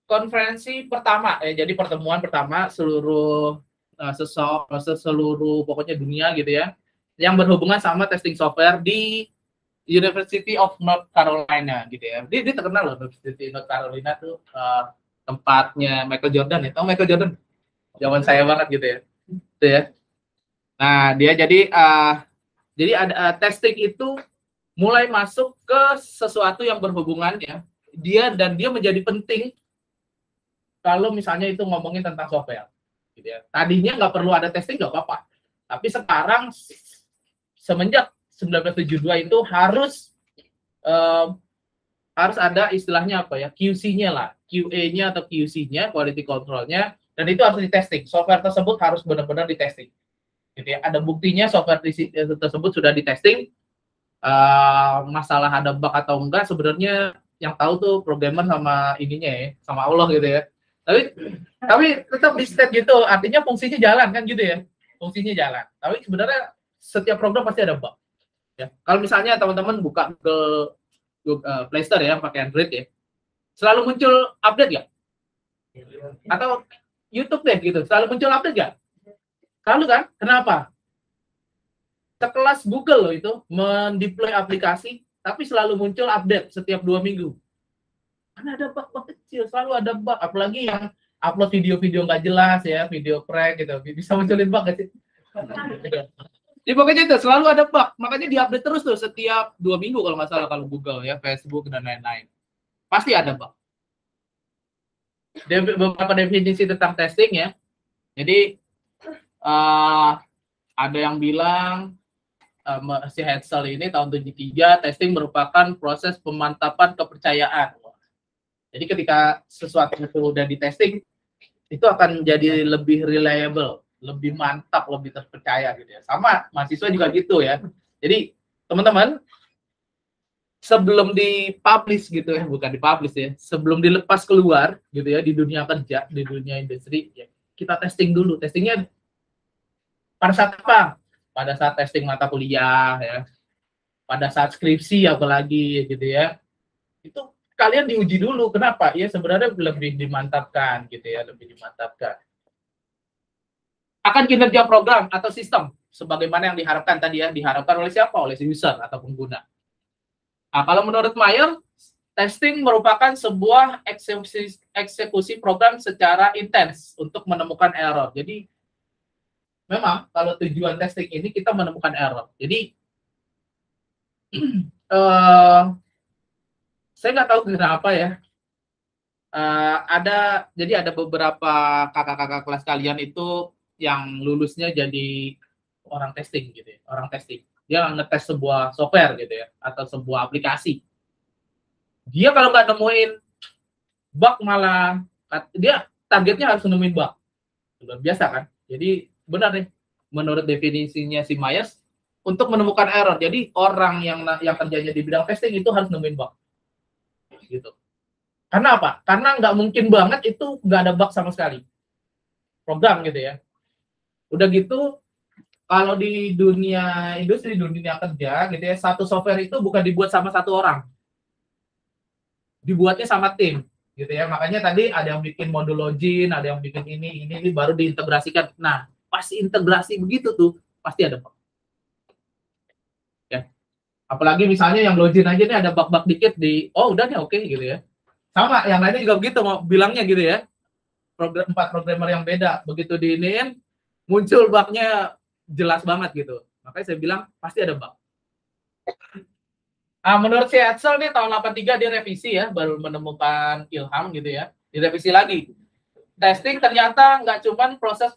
konferensi pertama, jadi pertemuan pertama seluruh seluruh pokoknya dunia gitu ya, yang berhubungan sama testing software di University of North Carolina gitu ya. Dia terkenal loh, University of North Carolina tuh tempatnya Michael Jordan ya. Tahu Michael Jordan? Zaman saya banget gitu ya. Gitu ya. Nah, dia jadi ada testing itu mulai masuk ke sesuatu yang berhubungan ya. Dia menjadi penting kalau misalnya itu ngomongin tentang software. Gitu ya. Tadinya nggak perlu ada testing nggak apa-apa. Tapi sekarang semenjak 1972 itu harus ada istilahnya apa ya, QC-nya lah, QA-nya atau QC-nya, quality control-nya, dan itu harus di-testing. Software tersebut harus benar-benar di-testing. Gitu ya. Ada buktinya software tersebut sudah di-testing. Masalah ada bug atau enggak sebenarnya yang tahu tuh programmer sama ininya ya, sama Allah gitu ya. Tapi tetap di state gitu, artinya fungsinya jalan kan gitu ya. Fungsinya jalan. Tapi sebenarnya setiap program pasti ada bug. Ya. Kalau misalnya teman-teman buka ke Play Store ya, pakai Android ya, selalu muncul update nggak? Atau YouTube deh gitu, selalu muncul update nggak? Selalu kan? Kenapa? Sekelas Google loh itu mendeploy aplikasi, tapi selalu muncul update setiap 2 minggu. Karena ada bug-bug kecil, selalu ada bug. Apalagi yang upload video-video nggak jelas ya, video prank gitu, bisa munculin bug nggak sih? Jadi pokoknya itu selalu ada bug, makanya diupdate terus tuh setiap 2 minggu kalau nggak salah kalau Google ya, Facebook dan lain-lain. Pasti ada bug. Beberapa definisi tentang testing ya. Jadi ada yang bilang si Hetzel ini tahun 73 testing merupakan proses pemantapan kepercayaan. Jadi ketika sesuatu itu udah di testing, itu akan jadi lebih reliable, lebih mantap, lebih terpercaya gitu ya. Sama mahasiswa juga gitu ya. Jadi teman-teman sebelum dipublish gitu ya, bukan dipublish ya, sebelum dilepas keluar gitu ya di dunia kerja, di dunia industri ya, kita testing dulu. Testingnya pada saat apa? Pada saat testing mata kuliah ya. Pada saat skripsi apalagi gitu ya. Itu kalian diuji dulu. Kenapa? Ya sebenarnya lebih dimantapkan gitu ya, lebih dimantapkan. Akan kinerja program atau sistem sebagaimana yang diharapkan tadi ya, diharapkan oleh siapa? Oleh user atau pengguna. Nah, kalau menurut Mayer, testing merupakan sebuah eksekusi program secara intens untuk menemukan error. Jadi memang kalau tujuan testing ini kita menemukan error. Jadi saya nggak tahu kenapa ya. Jadi ada beberapa kakak-kakak kelas kalian itu yang lulusnya jadi orang testing gitu ya, orang testing. Dia ngetes sebuah software gitu ya, atau sebuah aplikasi. Dia kalau nggak nemuin bug malah dia targetnya harus nemuin bug. Luar biasa kan? Jadi benar nih, menurut definisinya si Myers, untuk menemukan error. Jadi orang yang kerjanya di bidang testing itu harus nemuin bug. Gitu. Karena apa? Karena nggak mungkin banget itu nggak ada bug sama sekali. Program gitu ya. Udah gitu, kalau di dunia industri, dunia kerja gitu ya, satu software itu bukan dibuat sama satu orang. Dibuatnya sama tim gitu ya. Makanya tadi ada yang bikin modul login, ada yang bikin ini baru diintegrasikan. Nah, pasti integrasi begitu tuh, pasti ada bug. Ya. Apalagi misalnya yang login aja nih ada bug-bug dikit oh udah nih oke gitu ya. Sama, yang lainnya juga begitu mau bilangnya gitu ya. 4 programmer yang beda, begitu diinin muncul bugnya jelas banget gitu. Makanya saya bilang pasti ada bug. Nah, menurut si Hetzel nih tahun 83 dia revisi ya, baru menemukan ilham gitu ya. Direvisi lagi. Testing ternyata nggak cuma proses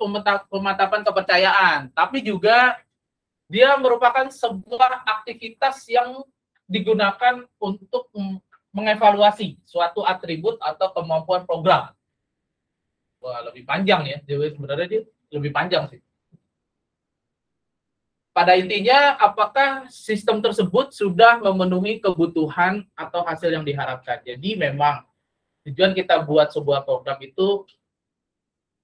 pemantapan kepercayaan, tapi juga dia merupakan sebuah aktivitas yang digunakan untuk mengevaluasi suatu atribut atau kemampuan program. Wah, lebih panjang ya. Jadi sebenarnya dia lebih panjang sih. Pada intinya, apakah sistem tersebut sudah memenuhi kebutuhan atau hasil yang diharapkan? Jadi memang tujuan kita buat sebuah program itu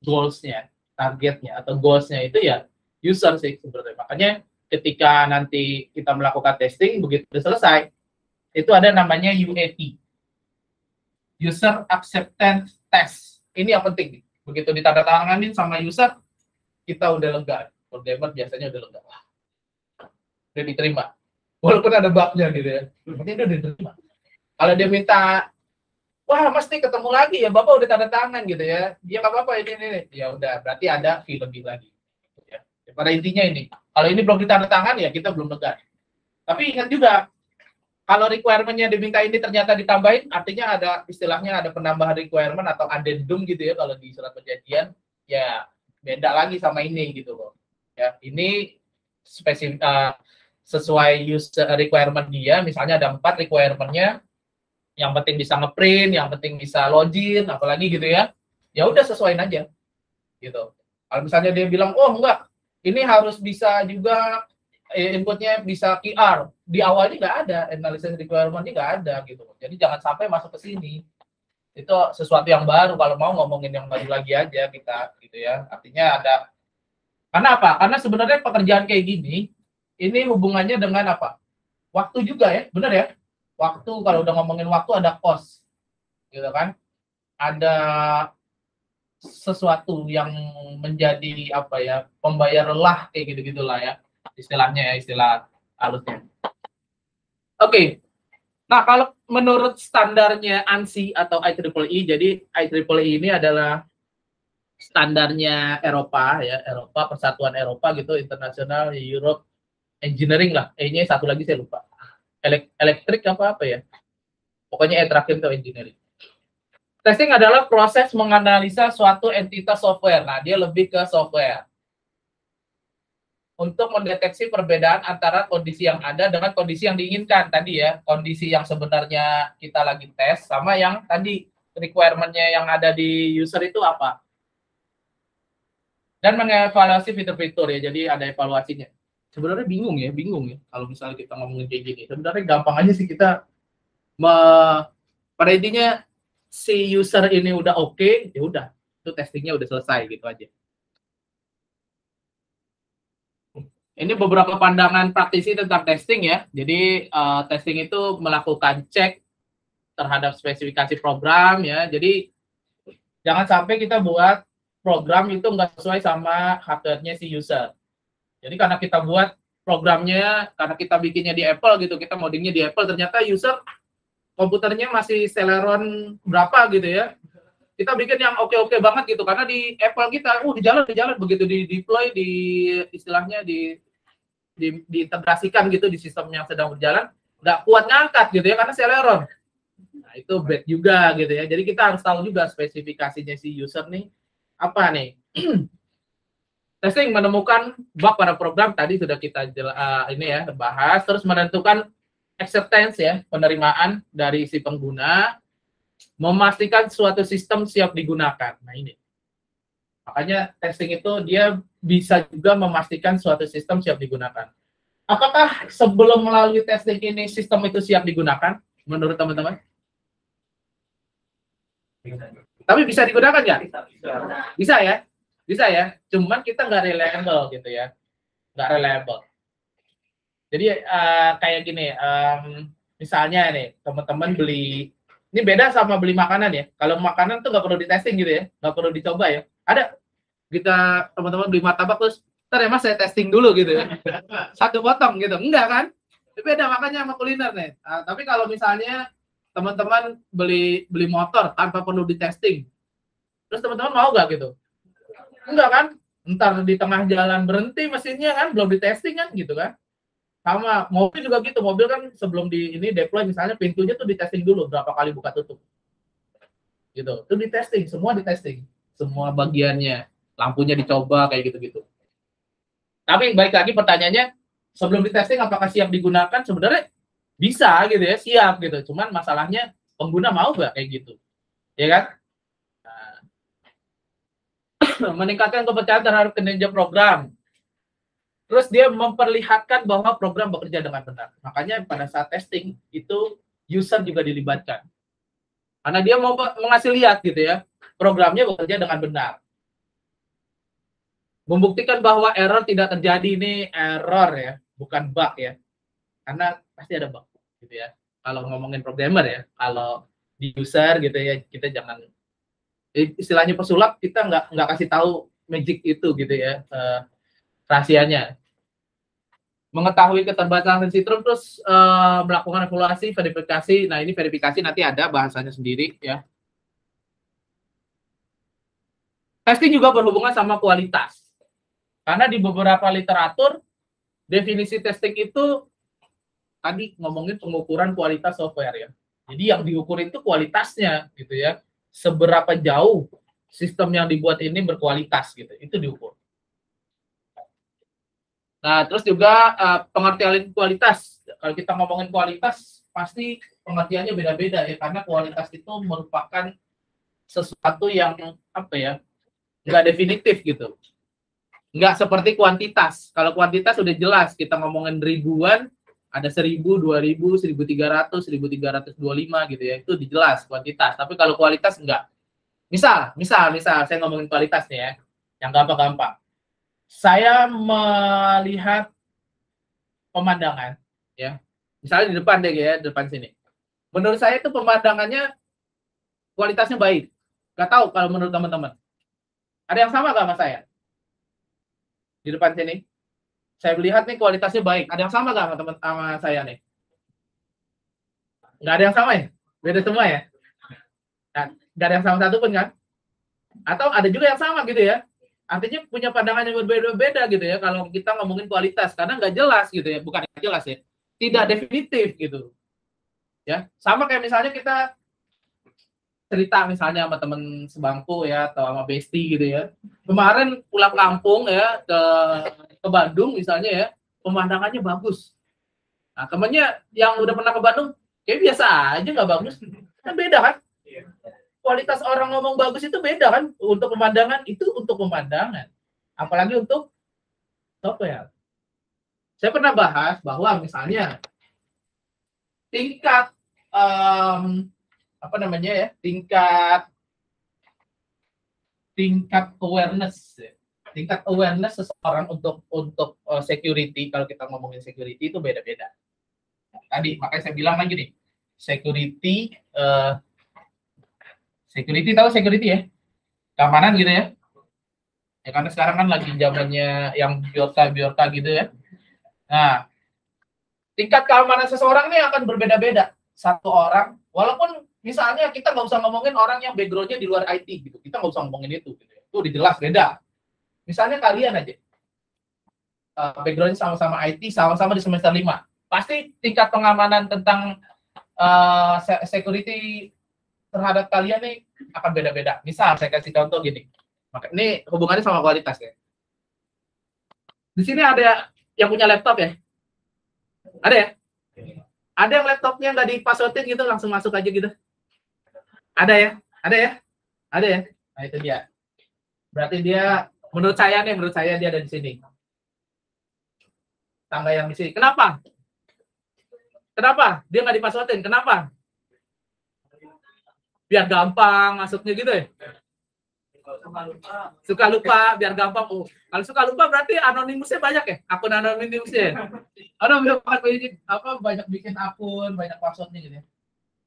goals-nya, targetnya atau goals-nya itu ya user sih sebenarnya. Makanya ketika nanti kita melakukan testing, begitu selesai, itu ada namanya UAT, User Acceptance Test. Ini yang penting. Begitu ditandatangani sama user, kita udah lega. Programmer biasanya udah lega. Wah, udah diterima. Walaupun ada bugnya gitu ya. Berarti udah diterima. Kalau dia minta, wah mesti ketemu lagi ya, Bapak udah tanda tangan gitu ya. Dia nggak apa-apa ini. Ya udah, berarti ada fee lebih lagi. Ya. Pada intinya ini, kalau ini belum ditanda tangan ya kita belum lega. Tapi ingat juga, kalau requirement-nya diminta ini ternyata ditambahin, artinya ada istilahnya ada penambahan requirement atau addendum gitu ya kalau di surat perjanjian, ya beda lagi sama ini gitu loh. Ya, ini spesifik sesuai user requirement dia, misalnya ada 4 requirement-nya, yang penting bisa ngeprint, yang penting bisa login, apalagi gitu ya. Ya udah sesuaiin aja. Gitu. Kalau misalnya dia bilang, "Oh, enggak, ini harus bisa juga inputnya bisa QR." Di awalnya nggak ada, analysis requirement-nya nggak ada gitu. Jadi jangan sampai masuk ke sini. Itu sesuatu yang baru, kalau mau ngomongin yang baru lagi aja kita gitu ya. Artinya ada, karena apa? Karena sebenarnya pekerjaan kayak gini, ini hubungannya dengan apa? Waktu juga ya, benar ya? Waktu, kalau udah ngomongin waktu ada cost, gitu kan? Ada sesuatu yang menjadi apa ya, pembayar lelah kayak gitu-gitulah ya, istilahnya ya, istilah halusnya. Oke. Nah, kalau menurut standarnya ANSI atau IEEE, jadi IEEE ini adalah standarnya Eropa ya, Eropa, Persatuan Eropa gitu, International Europe Engineering lah. E-nya satu lagi saya lupa. Elektrik apa ya? Pokoknya terakhir itu engineering. Testing adalah proses menganalisa suatu entitas software. Nah, dia lebih ke software. Untuk mendeteksi perbedaan antara kondisi yang ada dengan kondisi yang diinginkan tadi ya. Kondisi yang sebenarnya kita lagi tes sama yang tadi requirement-nya yang ada di user itu apa. Dan mengevaluasi fitur-fitur ya. Jadi ada evaluasinya. Sebenarnya bingung ya. Kalau misalnya kita ngomongin kayak gini. Sebenarnya gampang aja sih kita pada intinya si user ini udah oke, ya udah. Itu testingnya udah selesai gitu aja. Ini beberapa pandangan praktisi tentang testing ya. Jadi testing itu melakukan cek terhadap spesifikasi program ya. Jadi jangan sampai kita buat program itu nggak sesuai sama hardware-nya si user. Jadi karena kita buat programnya, karena kita bikinnya di Apple gitu, kita moddingnya di Apple, ternyata user komputernya masih Celeron berapa gitu ya. Kita bikin yang oke-oke banget gitu, karena di Apple kita, di jalan begitu di deploy, di istilahnya diintegrasikan gitu di sistem yang sedang berjalan, nggak kuat ngangkat gitu ya, karena Celeron. Nah, itu bad juga gitu ya. Jadi kita harus tahu juga spesifikasinya si user nih, apa nih. Testing menemukan bug pada program, tadi sudah kita ini ya bahas, terus menentukan acceptance ya, penerimaan dari si pengguna, memastikan suatu sistem siap digunakan. Nah ini. Makanya testing itu dia bisa juga memastikan suatu sistem siap digunakan. Apakah sebelum melalui testing ini sistem itu siap digunakan menurut teman-teman? Tapi bisa digunakan nggak? Bisa ya? Bisa ya? Cuman kita nggak reliable gitu ya. Nggak reliable. Jadi kayak gini, misalnya nih teman-teman beli, ini beda sama beli makanan ya. Kalau makanan tuh nggak perlu ditesting gitu ya, nggak perlu dicoba ya. Ada kita teman-teman beli martabak terus, ntar ya mas saya testing dulu gitu ya, satu potong gitu, enggak kan? Beda makanya sama kuliner nih. Tapi kalau misalnya teman-teman beli motor tanpa perlu ditesting, terus teman-teman mau nggak gitu? Enggak kan? Ntar di tengah jalan berhenti mesinnya kan, belum ditesting kan gitu kan? Sama mobil juga gitu, mobil kan sebelum di ini deploy misalnya pintunya tuh ditesting dulu berapa kali buka tutup gitu, itu ditesting, semua ditesting, semua bagiannya, lampunya dicoba kayak gitu-gitu. Tapi baik lagi pertanyaannya, sebelum ditesting apakah siap digunakan? Sebenarnya bisa gitu ya, siap gitu, cuman masalahnya pengguna mau nggak kayak gitu ya kan. Nah, meningkatkan kepercayaan terhadap kinerja program. Terus dia memperlihatkan bahwa program bekerja dengan benar. Makanya pada saat testing itu user juga dilibatkan. Karena dia mau mengasih lihat gitu ya, programnya bekerja dengan benar. Membuktikan bahwa error tidak terjadi, ini error ya, bukan bug ya. Karena pasti ada bug gitu ya. Kalau ngomongin programmer ya, kalau di user gitu ya, kita jangan istilahnya pesulap, kita nggak kasih tahu magic itu gitu ya, rahasianya. Mengetahui keterbatasan Setrum, terus melakukan evaluasi, verifikasi. Nah, ini verifikasi nanti ada bahasanya sendiri ya. Testing juga berhubungan sama kualitas. Karena di beberapa literatur, definisi testing itu tadi ngomongin pengukuran kualitas software ya. Jadi yang diukur itu kualitasnya gitu ya. Seberapa jauh sistem yang dibuat ini berkualitas gitu. Itu diukur. Nah, terus juga pengertian kualitas. Kalau kita ngomongin kualitas, pasti pengertiannya beda-beda ya, karena kualitas itu merupakan sesuatu yang apa ya, nggak definitif gitu. Nggak seperti kuantitas. Kalau kuantitas sudah jelas, kita ngomongin ribuan, ada 1000, 2000, 1300, 1325 gitu ya, itu dijelas kuantitas. Tapi kalau kualitas enggak. Misal saya ngomongin kualitas nih ya, yang gampang-gampang. Saya melihat pemandangan, ya, misalnya di depan deh ya, depan sini. Menurut saya itu pemandangannya kualitasnya baik. Gak tahu kalau menurut teman-teman. Ada yang sama gak sama saya? Di depan sini, saya melihat nih kualitasnya baik. Ada yang sama gak sama teman sama saya nih? Gak ada yang sama ya? Beda semua ya? Nah, gak ada yang sama satu pun kan? Atau ada juga yang sama gitu ya? Artinya punya pandangan yang berbeda-beda gitu ya kalau kita ngomongin kualitas, karena nggak jelas gitu ya, bukan nggak jelas ya, tidak definitif gitu ya. Sama kayak misalnya kita cerita misalnya sama teman sebangku ya, atau sama bestie gitu ya, kemarin pulang kampung ya ke Bandung misalnya ya, pemandangannya bagus. Nah, temennya yang udah pernah ke Bandung kayak biasa aja, nggak bagus, kan beda kan. Kualitas orang ngomong bagus itu beda kan, untuk pemandangan itu untuk pemandangan, apalagi untuk software. Saya pernah bahas bahwa misalnya tingkat apa namanya ya, tingkat awareness seseorang untuk security. Kalau kita ngomongin security itu beda-beda. Tadi makanya saya bilang lagi nih, security tahu security ya, keamanan gitu ya. Ya karena sekarang kan lagi zamannya yang biorka gitu ya. Nah, tingkat keamanan seseorang ini akan berbeda-beda. Satu orang, walaupun misalnya kita nggak usah ngomongin orang yang backgroundnya di luar IT gitu, kita nggak usah ngomongin itu. Gitu. Itu udah jelas beda. Misalnya kalian aja, backgroundnya sama-sama IT, sama-sama di semester 5. Pasti tingkat pengamanan tentang security terhadap kalian nih akan beda-beda. Misal saya kasih contoh gini, maka ini hubungannya sama kualitas ya. Di sini ada yang punya laptop ya, ada ya, ada yang laptopnya nggak dipasswordin gitu, langsung masuk aja gitu, ada ya. Nah itu dia. Berarti dia, menurut saya dia ada di sini. Tangga yang di sini. Kenapa? Dia nggak dipasswordin? Kenapa? Biar gampang masuknya gitu ya. Suka lupa biar gampang. Oh, kalau suka lupa berarti anonimusnya banyak ya, akun anonimusnya. Ada banyak bikin akun, banyak passwordnya gitu ya.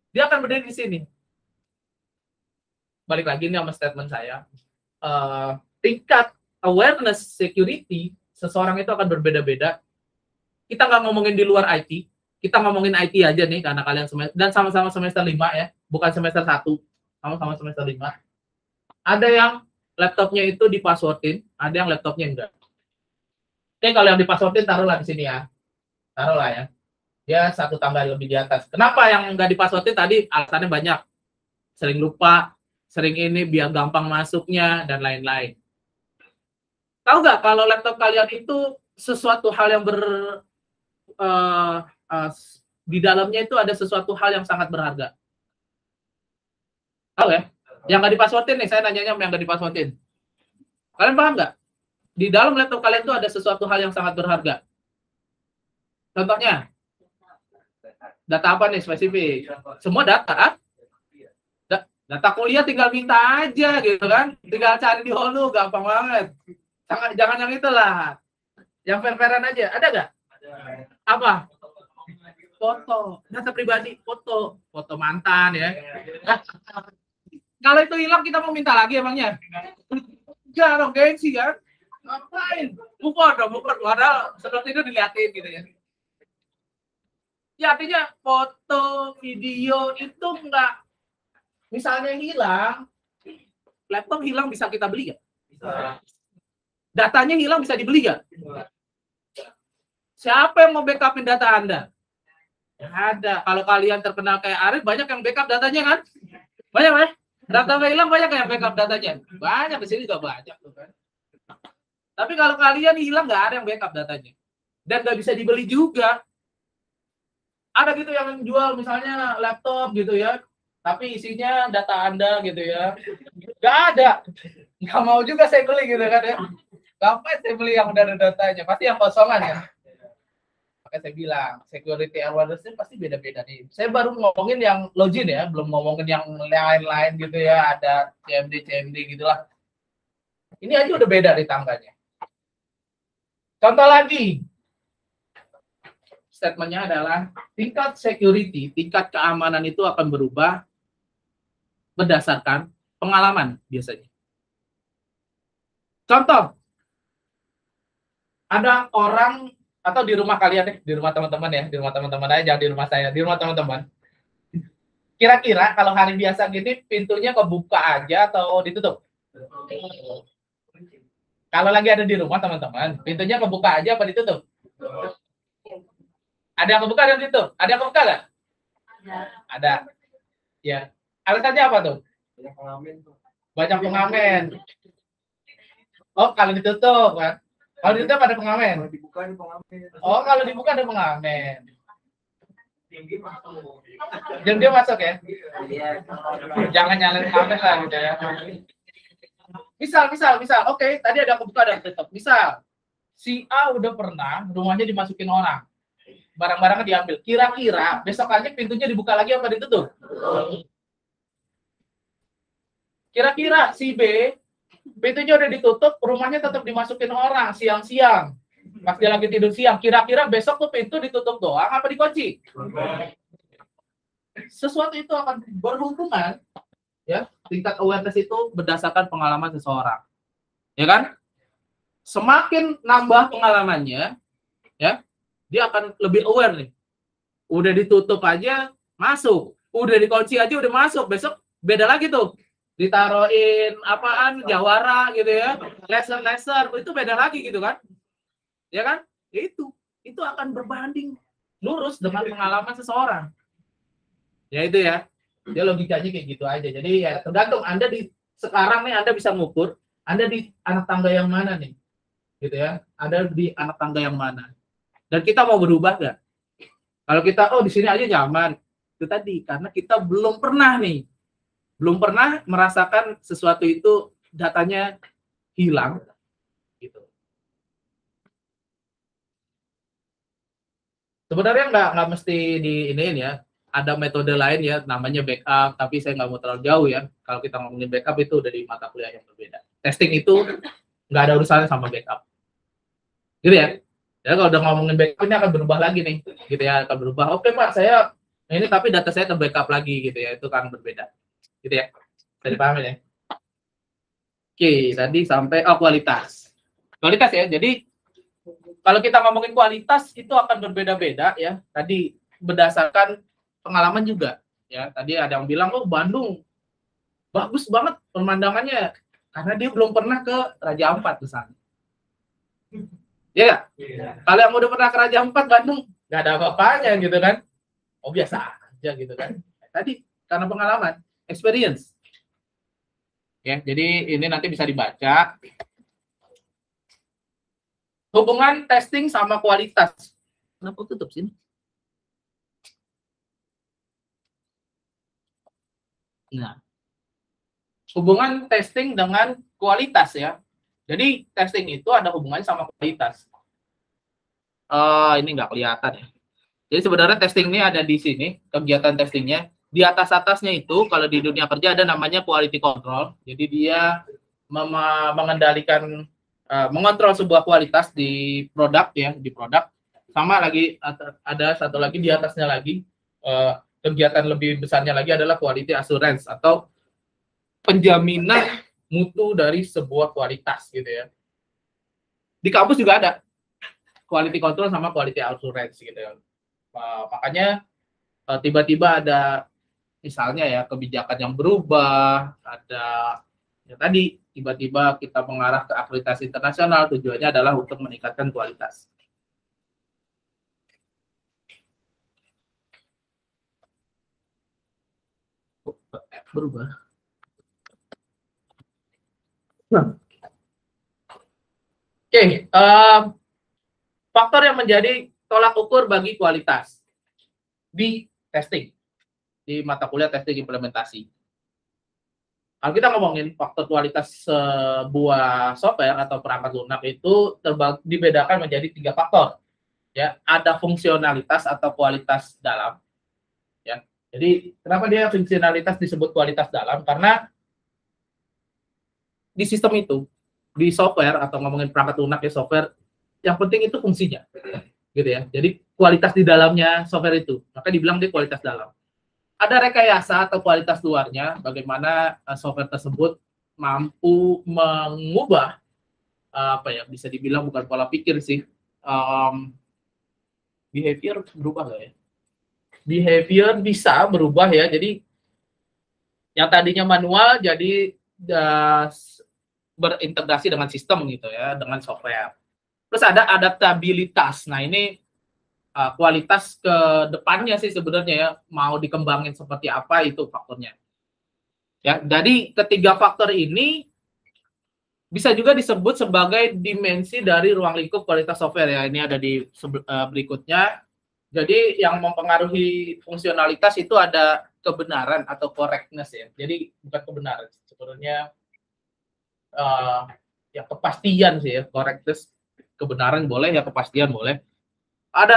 Dia akan berdiri di sini. Balik lagi nih sama statement saya. Tingkat awareness security seseorang itu akan berbeda-beda. Kita nggak ngomongin di luar IT, kita ngomongin IT aja nih, karena kalian dan sama-sama semester 5 ya, bukan semester 1, sama-sama semester 5. Ada yang laptopnya itu dipasswordin, ada yang laptopnya enggak. Oke, kalau yang dipasswordin taruhlah di sini ya. Taruhlah ya. Dia satu tangga lebih di atas. Kenapa yang enggak dipasswordin tadi? Alasannya banyak. Sering lupa, sering ini biar gampang masuknya, dan lain-lain. Tahu nggak kalau laptop kalian itu sesuatu hal yang di dalamnya itu ada sesuatu hal yang sangat berharga. Tahu ya? Yang nggak dipasswordin nih, saya nanyanya yang nggak dipasswordin. Kalian paham nggak? Di dalam laptop kalian itu ada sesuatu hal yang sangat berharga. Contohnya, data apa nih spesifik? Semua data. Data kuliah tinggal minta aja gitu kan. Tinggal cari di Hulu, gampang banget. Jangan yang itulah. Yang fair-fairan aja. Ada nggak? Apa? Foto. Data pribadi, foto mantan ya. Kalau itu hilang kita mau minta lagi emangnya? Jangan gengsi kan? Ngapain? Move on dong, move on. Padahal sebelum tidur diliatin gitu ya. Ya artinya foto, video itu enggak, misalnya hilang, laptop hilang bisa kita beli nggak? Bisa. Datanya hilang bisa dibeli nggak? Siapa yang mau backupin data Anda? Nggak ada. Kalau kalian terkenal kayak Arif, banyak yang backup datanya kan? Banyak ya? Data hilang banyak yang backup datanya? Banyak, di sini juga banyak tuh kan. Tapi kalau kalian hilang, nggak ada yang backup datanya. Dan nggak bisa dibeli juga. Ada gitu yang jual misalnya laptop gitu ya, tapi isinya data Anda gitu ya. Nggak ada. Nggak mau juga saya beli gitu kan ya. Ngapain saya beli yang udah ada datanya? Pasti yang kosongan ya. Makanya saya bilang, security awareness-nya pasti beda-beda nih. Saya baru ngomongin yang login ya, belum ngomongin yang lain-lain gitu ya. Ada CMD gitulah. Ini aja udah beda di tangganya. Contoh lagi. Statementnya adalah tingkat security, tingkat keamanan itu akan berubah berdasarkan pengalaman biasanya. Contoh, ada orang atau di rumah kalian deh, di rumah teman-teman ya, di rumah teman-teman aja, jangan di rumah saya, di rumah teman-teman. Kira-kira kalau hari biasa gini pintunya kebuka aja atau ditutup? Kalau lagi ada di rumah teman-teman, pintunya kebuka aja apa ditutup? Ada yang kebuka, ada yang ditutup. Ada yang kebuka nggak? Ada. Ya. Alasannya apa tuh? Banyak pengamen. Banyak pengamen. Oh, kalau ditutup kan? Kalau ditutup ada pengamen. Kalau dibuka ada pengamen. Oh, kalau dibuka ada pengamen. Tinggi masuk. Jangan dia masuk ya? Iya. Jangan nyalain pengamen lah gitu ya. Misal. Oke, tadi ada kebuka dan tutup. Misal, si A udah pernah rumahnya dimasukin orang. Barang-barangnya diambil. Kira-kira besokannya pintunya dibuka lagi apa ditutup? Kira-kira si B, pintunya udah ditutup, rumahnya tetap dimasukin orang siang-siang. Pas dia lagi tidur siang, kira-kira besok tuh pintu ditutup doang apa dikunci? Sesuatu itu akan berhubungan, ya, tingkat awareness itu berdasarkan pengalaman seseorang. Ya kan? Semakin nambah pengalamannya, ya, dia akan lebih aware nih. Udah ditutup aja, masuk. Udah dikunci aja, udah masuk. Besok beda lagi tuh. Ditaruhin apaan, jawara gitu ya. Laser, itu beda lagi gitu kan. Ya kan? Itu akan berbanding lurus dengan pengalaman seseorang. Ya itu ya. Dia logikanya kayak gitu aja. Jadi ya tergantung Anda sekarang nih Anda bisa ngukur, Anda di anak tangga yang mana nih. Gitu ya. Anda di anak tangga yang mana. Dan kita mau berubah nggak? Kalau kita, di sini aja nyaman. Itu tadi, karena kita belum pernah merasakan sesuatu itu datanya hilang. Gitu. Sebenarnya nggak mesti di ini ya. Ada metode lain ya, namanya backup. Tapi saya nggak mau terlalu jauh ya. Kalau kita ngomongin backup itu udah di mata kuliah yang berbeda. Testing itu nggak ada urusannya sama backup. Gitu ya. Ya kalau udah ngomongin backup ini akan berubah lagi nih, gitu ya, akan berubah. Oke Pak, saya ini tapi data saya terbackup lagi gitu ya, itu kan berbeda, gitu ya. Tadi paham ya? Oke, tadi sampai kualitas ya. Jadi kalau kita ngomongin kualitas itu akan berbeda-beda ya. Tadi berdasarkan pengalaman juga ya. Tadi ada yang bilang Bandung bagus banget pemandangannya karena dia belum pernah ke Raja Ampat misalnya. Ya, kalau yang udah pernah ke Raja Ampat Bandung nggak ada apa-apanya gitu kan? Biasa aja gitu kan? Tadi karena pengalaman, experience. Ya, jadi ini nanti bisa dibaca. Hubungan testing sama kualitas. Kenapa tutup sini? Nah, hubungan testing dengan kualitas ya. Jadi testing itu ada hubungannya sama kualitas. Ini nggak kelihatan ya. Jadi sebenarnya testing ini ada di sini, kegiatan testingnya. Di atasnya itu, kalau di dunia kerja ada namanya quality control. Jadi dia mengendalikan, mengontrol sebuah kualitas di produk ya, di produk. Sama lagi ada satu lagi di atasnya lagi, kegiatan lebih besarnya lagi adalah quality assurance atau penjaminan mutu dari sebuah kualitas gitu ya. Di kampus juga ada quality control sama quality assurance gitu ya. Makanya tiba-tiba ada misalnya ya kebijakan yang berubah, ada ya tadi tiba-tiba kita mengarah ke akreditasi internasional, tujuannya adalah untuk meningkatkan kualitas. Berubah. Nah. Oke, faktor yang menjadi tolak ukur bagi kualitas di testing, di mata kuliah testing implementasi. Kalau kita ngomongin faktor kualitas sebuah software atau perangkat lunak itu dibedakan menjadi 3 faktor. Ya, ada fungsionalitas atau kualitas dalam. Ya, jadi kenapa dia fungsionalitas disebut kualitas dalam? Karena di sistem itu, di software atau ngomongin perangkat lunak ya software, yang penting itu fungsinya, gitu ya. Jadi kualitas di dalamnya software itu, maka dibilang dia kualitas dalam. Ada rekayasa atau kualitas luarnya, bagaimana software tersebut mampu mengubah apa ya, bisa dibilang bukan pola pikir sih, behavior berubah nggak ya? Behavior bisa berubah ya. Jadi yang tadinya manual jadi berintegrasi dengan sistem gitu ya, dengan software. Terus ada adaptabilitas. Nah, ini kualitas ke depannya sih sebenarnya ya, mau dikembangin seperti apa itu faktornya. Ya, jadi ketiga faktor ini bisa juga disebut sebagai dimensi dari ruang lingkup kualitas software ya. Ini ada di berikutnya. Jadi yang mempengaruhi fungsionalitas itu ada kebenaran atau correctness ya. Jadi bukan kebenaran, sebenarnya ya kepastian sih ya, correctness, kebenaran boleh ya, kepastian boleh. Ada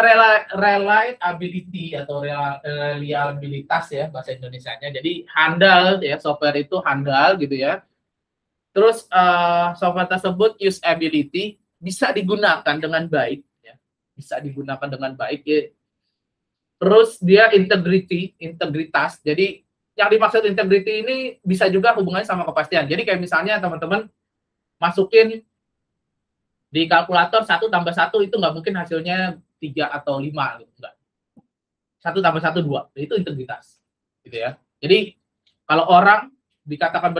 reliability atau reliabilitas ya bahasa Indonesianya. Jadi handal ya, software itu handal gitu ya. Terus software tersebut usability, bisa digunakan dengan baik ya. Bisa digunakan dengan baik ya. Terus dia integritas. Jadi yang dimaksud integrity ini bisa juga hubungannya sama kepastian. Jadi kayak misalnya teman-teman masukin di kalkulator 1 tambah 1 itu nggak mungkin hasilnya 3 atau 5 gitu, enggak. 1 tambah 1 2, itu integritas. Gitu ya. Jadi kalau orang dikatakan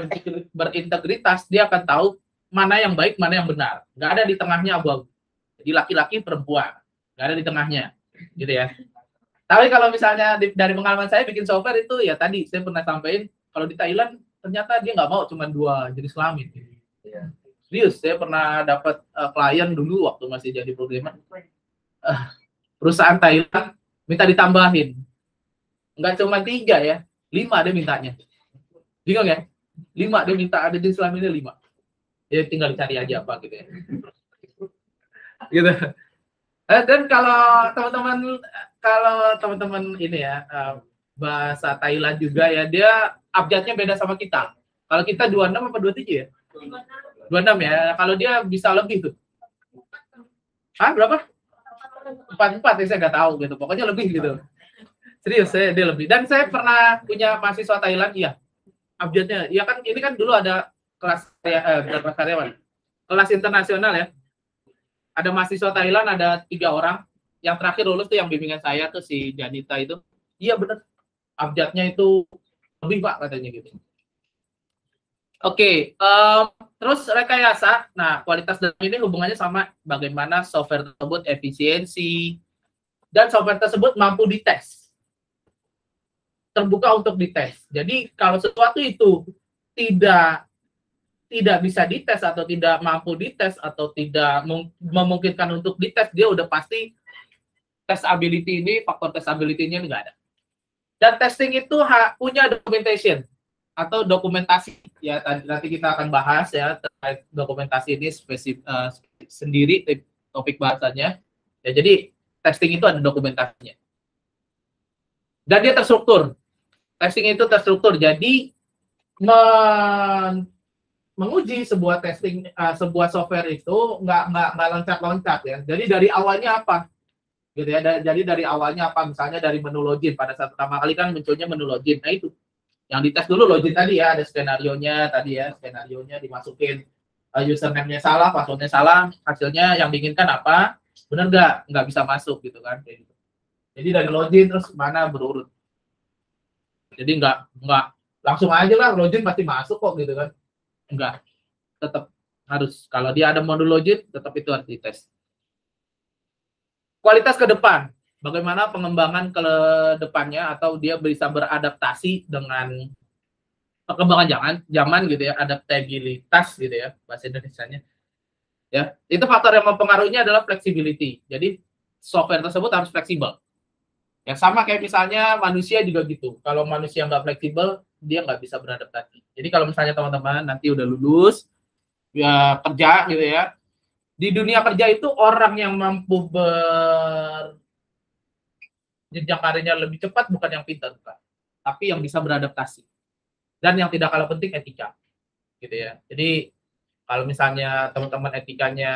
berintegritas, dia akan tahu mana yang baik, mana yang benar. Nggak ada di tengahnya abu-abu. Jadi laki-laki perempuan, nggak ada di tengahnya. Gitu ya. Tapi kalau misalnya dari pengalaman saya bikin software itu ya tadi saya pernah sampaikan, kalau di Thailand ternyata dia nggak mau cuma 2 jenis kelamin. Ya. Serius, saya pernah dapat klien dulu waktu masih jadi programmer. Perusahaan Thailand minta ditambahin. Nggak cuma 3 ya, 5 dia mintanya. Bingung ya? 5 dia minta, ada jenis kelaminnya 5. Ya tinggal dicari aja apa gitu ya. Gitu. Dan kalau teman-teman ini ya bahasa Thailand juga ya, dia abjadnya beda sama kita. Kalau kita 26 apa 27 ya? 26 ya. Kalau dia bisa lebih tuh. Berapa? 44 ya, saya nggak tahu gitu. Pokoknya lebih gitu. Serius, dia lebih. Dan saya pernah punya mahasiswa Thailand, iya. Abjadnya, ya kan ini kan dulu ada kelas karyawan. Kelas internasional ya. Ada mahasiswa Thailand, ada 3 orang. Yang terakhir lulus tuh yang bimbingan saya tuh si Janita itu. Iya benar. Abjadnya itu lebih Pak katanya gitu. Oke, terus rekayasa. Nah, kualitas dalam ini hubungannya sama bagaimana software tersebut efisiensi dan software tersebut mampu dites. Terbuka untuk dites. Jadi kalau sesuatu itu tidak bisa dites atau tidak mampu dites atau tidak memungkinkan untuk dites, dia udah pasti testability ini, faktor testability-nya nggak ada. Dan testing itu punya documentation atau dokumentasi ya, nanti kita akan bahas ya terkait dokumentasi ini sendiri topik bahasanya ya. Jadi testing itu ada dokumentasinya dan dia terstruktur. Testing itu terstruktur, jadi menguji sebuah testing sebuah software itu nggak loncat-loncat ya. Jadi dari awalnya apa gitu ya, jadi dari awalnya apa, misalnya dari menu login. Pada saat pertama kali kan munculnya menu login, nah itu Yang dites dulu login tadi ya, ada skenario-nya dimasukin, username-nya salah, password-nya salah, hasilnya yang diinginkan apa, benar nggak bisa masuk gitu kan. Jadi dari login terus mana berurut. Jadi nggak langsung aja lah login pasti masuk kok gitu kan. Enggak, tetap harus kalau dia ada modul login tetap itu harus dites. Kualitas ke depan, bagaimana pengembangan ke depannya atau dia bisa beradaptasi dengan perkembangan zaman gitu ya, adaptabilitas gitu ya bahasa Indonesianya. Ya, itu faktor yang mempengaruhinya adalah flexibility. Jadi software tersebut harus fleksibel. Ya sama kayak misalnya manusia juga gitu. Kalau manusia nggak fleksibel, dia nggak bisa beradaptasi. Jadi kalau misalnya teman-teman nanti udah lulus, ya kerja gitu ya, di dunia kerja itu orang yang mampu jenjang karirnya lebih cepat bukan yang pintar, bukan, tapi yang bisa beradaptasi. Dan yang tidak kalah penting etika, gitu ya. Jadi kalau misalnya teman-teman etikanya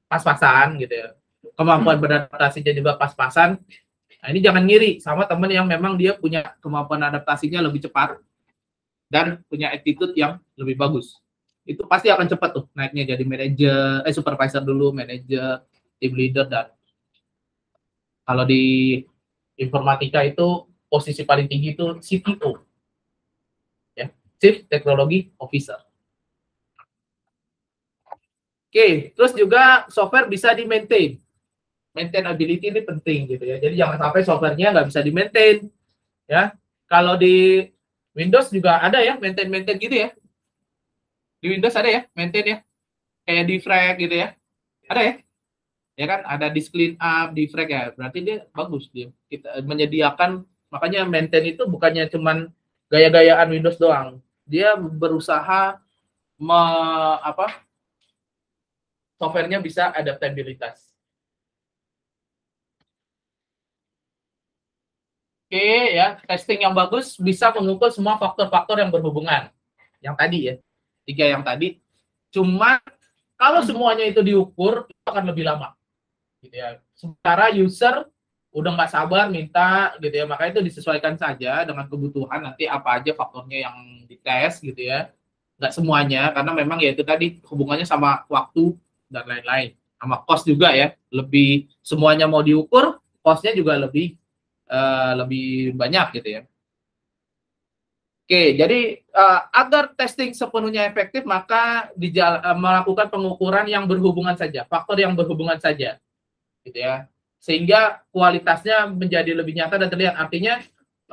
pas-pasan gitu ya, kemampuan beradaptasinya juga pas-pasan, nah ini jangan ngiri sama teman yang memang dia punya kemampuan adaptasinya lebih cepat dan punya attitude yang lebih bagus. Itu pasti akan cepat tuh naiknya jadi manajer, supervisor dulu, manajer, team leader, dan kalau di informatika itu posisi paling tinggi itu CTO, ya, Chief Technology Officer. Oke, terus juga software bisa di-maintain. Maintainability ini penting gitu ya. Jadi jangan sampai softwarenya nggak bisa di-maintain. Ya, kalau di Windows juga ada ya maintain gitu ya. Di Windows ada ya maintain ya, kayak di frag gitu ya. Ada ya. Ya kan ada di clean up, di frag ya. Berarti dia bagus dia. Kita menyediakan, makanya maintain itu bukannya cuman gaya-gayaan Windows doang. Dia berusaha softwarenya bisa adaptabilitas. Oke ya, testing yang bagus bisa mengukur semua faktor-faktor yang berhubungan. Yang tadi ya, 3 yang tadi. Cuma kalau semuanya itu diukur, itu akan lebih lama. Gitu ya. Sementara user udah nggak sabar minta gitu ya, makanya itu disesuaikan saja dengan kebutuhan nanti apa aja faktornya yang dites gitu ya. Nggak semuanya, karena memang ya itu tadi hubungannya sama waktu dan lain-lain. Sama cost juga ya, lebih semuanya mau diukur, cost-nya juga lebih banyak gitu ya. Oke, jadi agar testing sepenuhnya efektif, maka melakukan pengukuran yang berhubungan saja, faktor yang berhubungan saja, gitu ya, sehingga kualitasnya menjadi lebih nyata dan terlihat. Artinya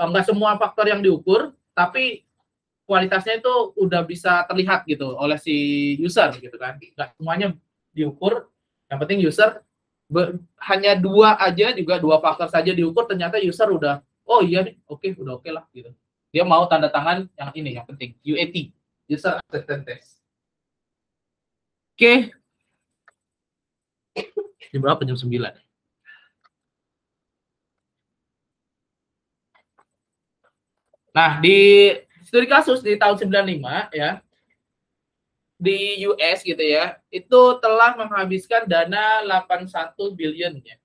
nggak semua faktor yang diukur, tapi kualitasnya itu udah bisa terlihat gitu oleh si user, gitu kan. Nggak semuanya diukur, yang penting user hanya 2 aja, juga 2 faktor saja diukur, ternyata user udah, oh iya nih, udah oke lah gitu. Dia mau tanda tangan yang ini, yang penting UAT, user acceptance test. Oke. Jam berapa? Jam 9. Nah, di studi kasus di tahun 95 ya, di US gitu ya, itu telah menghabiskan dana 81 billion ya.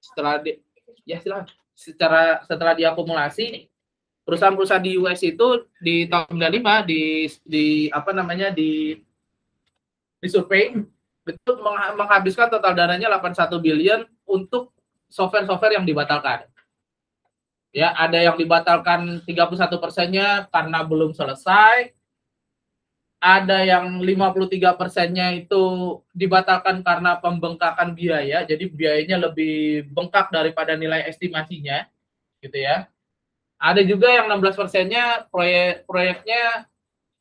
Setelah diakumulasi, perusahaan-perusahaan di US itu di tahun 95 di survei itu menghabiskan total dananya 81 billion untuk software-software yang dibatalkan. Ya, ada yang dibatalkan 31%-nya karena belum selesai. Ada yang 53%-nya itu dibatalkan karena pembengkakan biaya. Jadi biayanya lebih bengkak daripada nilai estimasinya, gitu ya. Ada juga yang 16%-nya proyeknya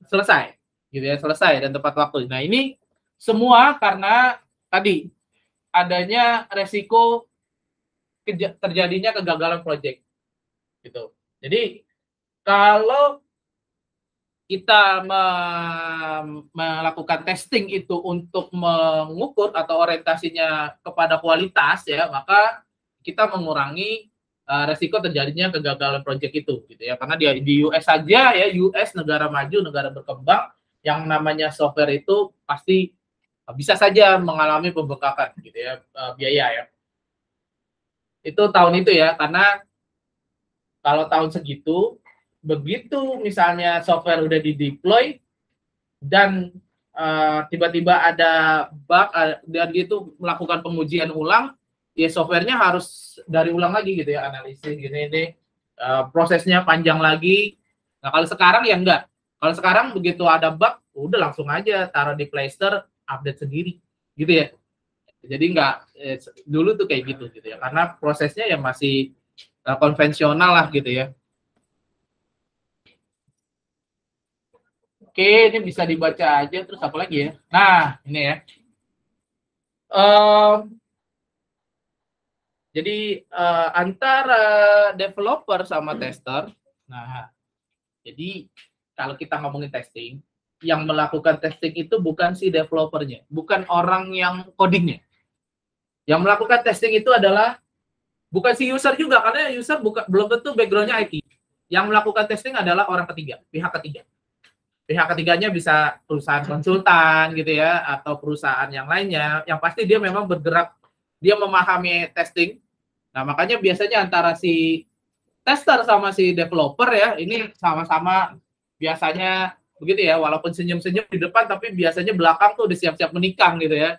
selesai, gitu ya, selesai dan tepat waktu. Nah, ini semua karena tadi adanya resiko terjadinya kegagalan proyek. Gitu. Jadi kalau kita melakukan testing itu untuk mengukur atau orientasinya kepada kualitas ya, maka kita mengurangi resiko terjadinya kegagalan proyek itu gitu ya. Karena di US saja ya, US negara maju, negara berkembang, yang namanya software itu pasti bisa saja mengalami pembengkakan gitu ya, biaya ya. Itu tahun itu ya, karena Kalau tahun segitu, begitu misalnya software udah di-deploy dan tiba-tiba ada bug dan gitu melakukan pengujian ulang, ya softwarenya harus dari ulang lagi gitu ya, analisis gini ini prosesnya panjang lagi. Nah kalau sekarang ya enggak. Kalau sekarang begitu ada bug, udah langsung aja taruh di Play Store, update sendiri, gitu ya. Jadi enggak dulu tuh kayak gitu ya, karena prosesnya ya masih konvensional lah gitu ya. Oke, ini bisa dibaca aja. Terus apa lagi ya? Nah, ini ya. Jadi antara developer sama tester, nah, jadi kalau kita ngomongin testing, yang melakukan testing itu bukan si developernya, bukan orang yang codingnya. Yang melakukan testing itu adalah bukan si user juga, karena user belum tentu backgroundnya IT. Yang melakukan testing adalah orang ketiga, pihak ketiga. Pihak ketiganya bisa perusahaan konsultan gitu ya, atau perusahaan yang lainnya. Yang pasti dia memang bergerak, dia memahami testing. Nah makanya biasanya antara si tester sama si developer ya, ini sama-sama biasanya begitu ya, walaupun senyum-senyum di depan, tapi biasanya belakang tuh udah siap-siap menikam gitu ya.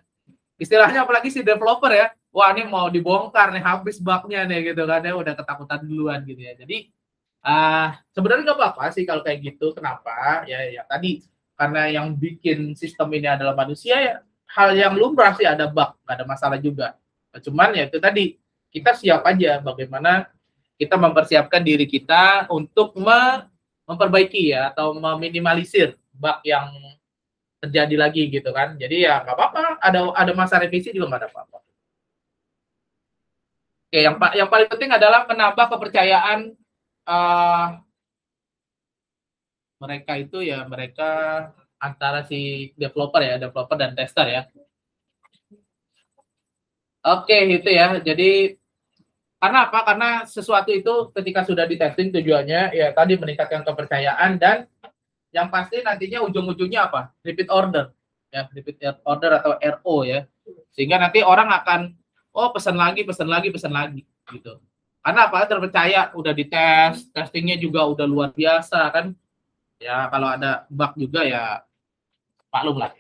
Istilahnya apalagi si developer ya, wah ini mau dibongkar nih, habis bugnya nih gitu kan ya, udah ketakutan duluan gitu ya. Jadi sebenarnya nggak apa-apa sih kalau kayak gitu. Kenapa? Ya tadi karena yang bikin sistem ini adalah manusia ya, hal yang lumrah sih ada bug, nggak ada masalah juga. Cuman ya itu tadi, kita siap aja bagaimana kita mempersiapkan diri kita untuk memperbaiki ya, atau meminimalisir bug yang terjadi lagi gitu kan. Jadi ya nggak apa-apa, ada masa revisi juga nggak ada apa-apa. Oke, yang paling penting adalah menambah kepercayaan mereka itu ya, mereka antara si developer dan tester ya. Oke, itu ya. Jadi karena apa? Karena sesuatu itu ketika sudah di testing tujuannya ya tadi meningkatkan kepercayaan, dan yang pasti nantinya ujung-ujungnya apa? Repeat order ya, repeat order atau RO ya. Sehingga nanti orang akan pesan lagi gitu. Karena apa? Terpercaya, udah dites, testingnya juga udah luar biasa kan. Ya kalau ada bug juga ya maklum lah.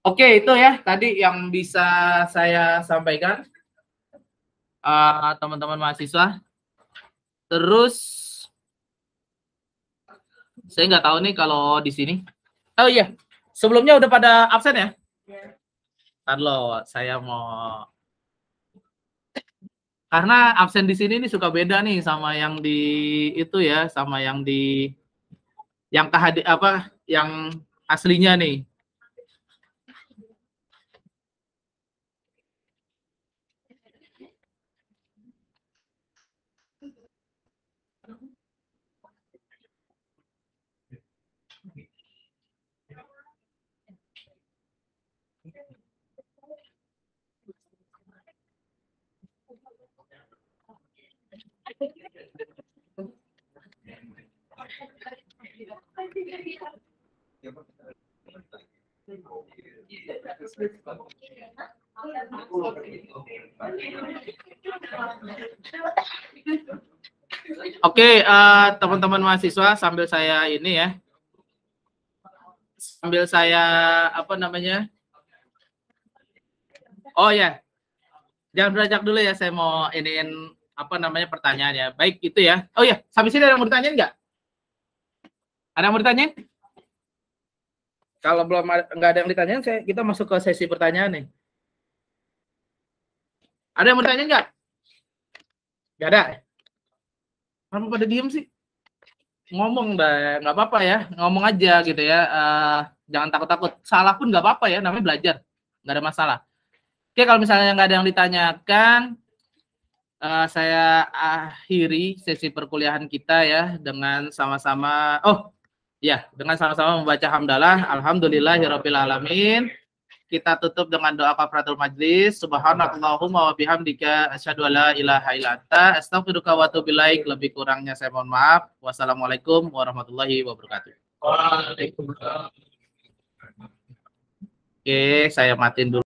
Oke, itu ya tadi yang bisa saya sampaikan teman-teman mahasiswa. Terus saya nggak tahu nih kalau di sini. Oh iya, sebelumnya udah pada absen ya? Kalau saya mau, karena absen di sini nih suka beda nih sama yang di itu ya, sama yang di yang yang aslinya nih. Oke, teman-teman mahasiswa, sambil saya ini ya, sambil saya oh ya, jangan beranjak dulu ya, saya mau iniin pertanyaan ya. Baik, itu ya. Oh ya, sampai sini ada yang mau ditanyain nggak? Ada yang mau ditanyain? Kalau belum nggak ada yang ditanyain, kita masuk ke sesi pertanyaan nih. Ada yang mau ditanyain nggak? Nggak ada. Kenapa pada diem sih? Ngomong dah, nggak apa-apa ya, ngomong aja gitu ya. Jangan takut-takut. Salah pun nggak apa-apa ya, namanya belajar, nggak ada masalah. Oke, kalau misalnya nggak ada yang ditanyakan, saya akhiri sesi perkuliahan kita ya dengan sama-sama dengan sama-sama membaca hamdalah alhamdulillahirabbil alamin. Kita tutup dengan doa kafaratul majlis. Subhanakallahumma wa bihamdika asyhadu alla ilaha illa anta astaghfiruka wa atubu ilaik. Lebih kurangnya saya mohon maaf. Wassalamualaikum warahmatullahi wabarakatuh. Waalaikumsalam. Oke, saya matiin dulu.